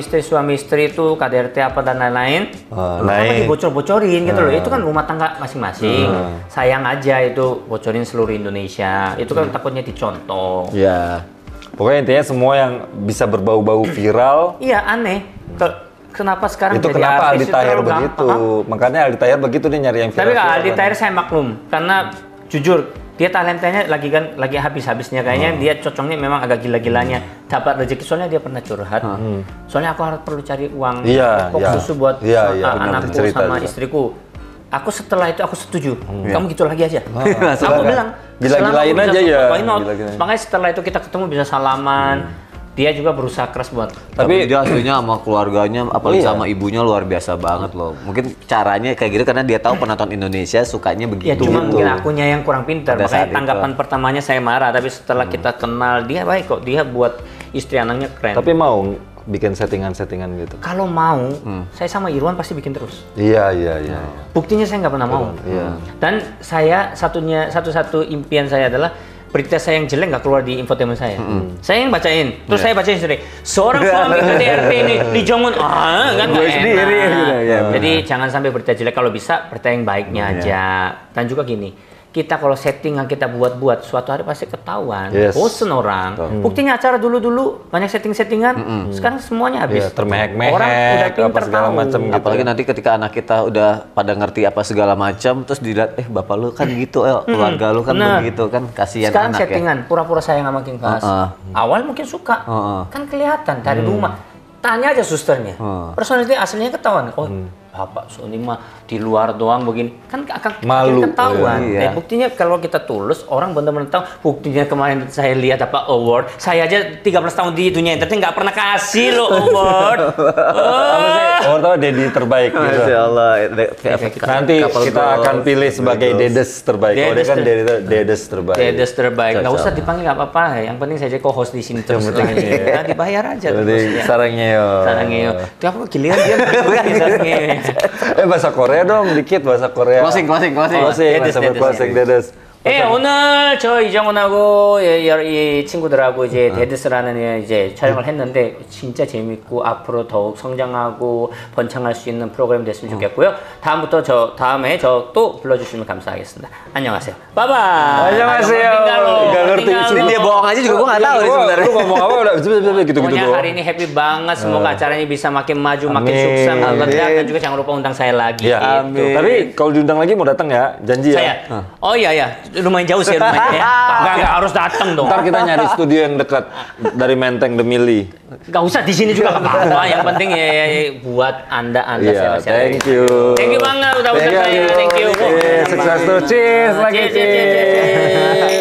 istri itu KDRT apa dan lain-lain. Kenapa dibocor-bocorin gitu loh. Itu kan rumah tangga masing-masing. Sayang aja itu bocorin seluruh Indonesia. Itu kan takutnya dicontoh. Iya. Pokoknya intinya semua yang bisa berbau-bau viral. Iya aneh. Kenapa sekarang Itu jadi kenapa Aldi artis itu Taher terlalu begitu? gampang? Makanya Aldi Taher begitu nih nyari yang viral. Tapi kalau Aldi Taher saya maklum karena jujur dia talentanya lagi habis-habisnya kayaknya dia cocoknya memang agak gila-gilanya dapat rezeki soalnya dia pernah curhat. Soalnya aku harus perlu cari uang susu buat anakku sama istriku. Aku setelah itu aku setuju. Kamu gitu lagi aja. Aku bilang gila-gilain aja ya. Makanya setelah itu kita ketemu bisa salaman. Dia juga berusaha keras buat. Tapi dia aslinya sama keluarganya, apalagi sama ibunya luar biasa banget loh. Mungkin caranya kayak gitu karena dia tahu penonton Indonesia sukanya begitu. Ya cuma mungkin akunya yang kurang pintar. Makanya tanggapan pertamanya saya marah. Tapi setelah kita kenal dia baik kok. Dia buat istri anaknya keren. Tapi mau bikin settingan-settingan gitu. Kalau mau, saya sama Irwan pasti bikin terus. Iya. Buktinya saya nggak pernah mau. Dan saya satu-satu impian saya adalah berita saya yang jelek nggak keluar di infotainment saya. Saya yang bacain, terus saya bacain sendiri. Seorang suami KDRT ini di Jongwon, kan nggak sendiri enak. Jadi jangan sampai berita jelek, kalau bisa berita yang baiknya aja. Dan juga gini, kita kalau settingan kita buat-buat, suatu hari pasti ketahuan. Bosen orang. Buktinya acara dulu-dulu banyak setting-settingan, sekarang semuanya habis. Termehek-mehek, orang udah pinter segala tahu. macam gitu. Apalagi nanti ketika anak kita udah pada ngerti apa segala macam, terus dilihat, bapak lu kan gitu, keluarga lu kan begitu kan, kasihan sekarang anak settingan, pura-pura sayang sama King Kas. Awal mungkin suka, kan kelihatan dari rumah. Tanya aja susternya, personality aslinya ketahuan. Oh, bapak Sony mah di luar doang begini, kan akan malu ketahuan. Buktinya kalau kita tulus, orang benar-benar tahu. Buktinya kemarin saya lihat apa award, saya aja 13 tahun di dunia entertain nggak pernah kasih lo award. Award apa Dedi terbaik gitu. Masya Allah. Nanti kita akan pilih sebagai Dedes terbaik. Kalau dia kan Dedes terbaik. Dedes terbaik. Nggak usah dipanggil nggak apa-apa. Yang penting saya jadi co-host di sini terus. Nah, dibayar aja terus. Sarangeo. Itu apa giliran dia? Sarangeo. Bahasa Korea dong, dikit bahasa Korea. Closing. Closing, Dedes. 오늘 저 이정훈하고 이 친구들하고 이제 데드스라는 이제 촬영을 했는데 진짜 재밌고 앞으로 더욱 성장하고 번창할 수 있는 프로그램 됐으면 좋겠고요. 다음에 저 또 불러주시면 감사하겠습니다. 안녕하세요. 바이바이. 안녕하세요. Nggak ngerti. Ini dia bohong aja juga gue nggak tahu sebenarnya. Lu ngomong apa udah gitu-gitu Pokoknya doang. hari ini happy banget. Semoga acaranya bisa makin maju, makin sukses, meledak, dan juga jangan lupa undang saya lagi. Ya, gitu. tapi kalau diundang lagi mau datang ya, janji ya. Saya? Oh iya. Lumayan jauh sih rumahnya ya. Nggak harus datang dong. Ntar kita nyari studio yang dekat dari Menteng Demili. Nggak usah di sini juga nggak apa-apa. Yang penting ya buat anda Iya, thank you. Thank you banget udah undang saya. Thank you. Sukses terus. Cheers lagi. Cheers.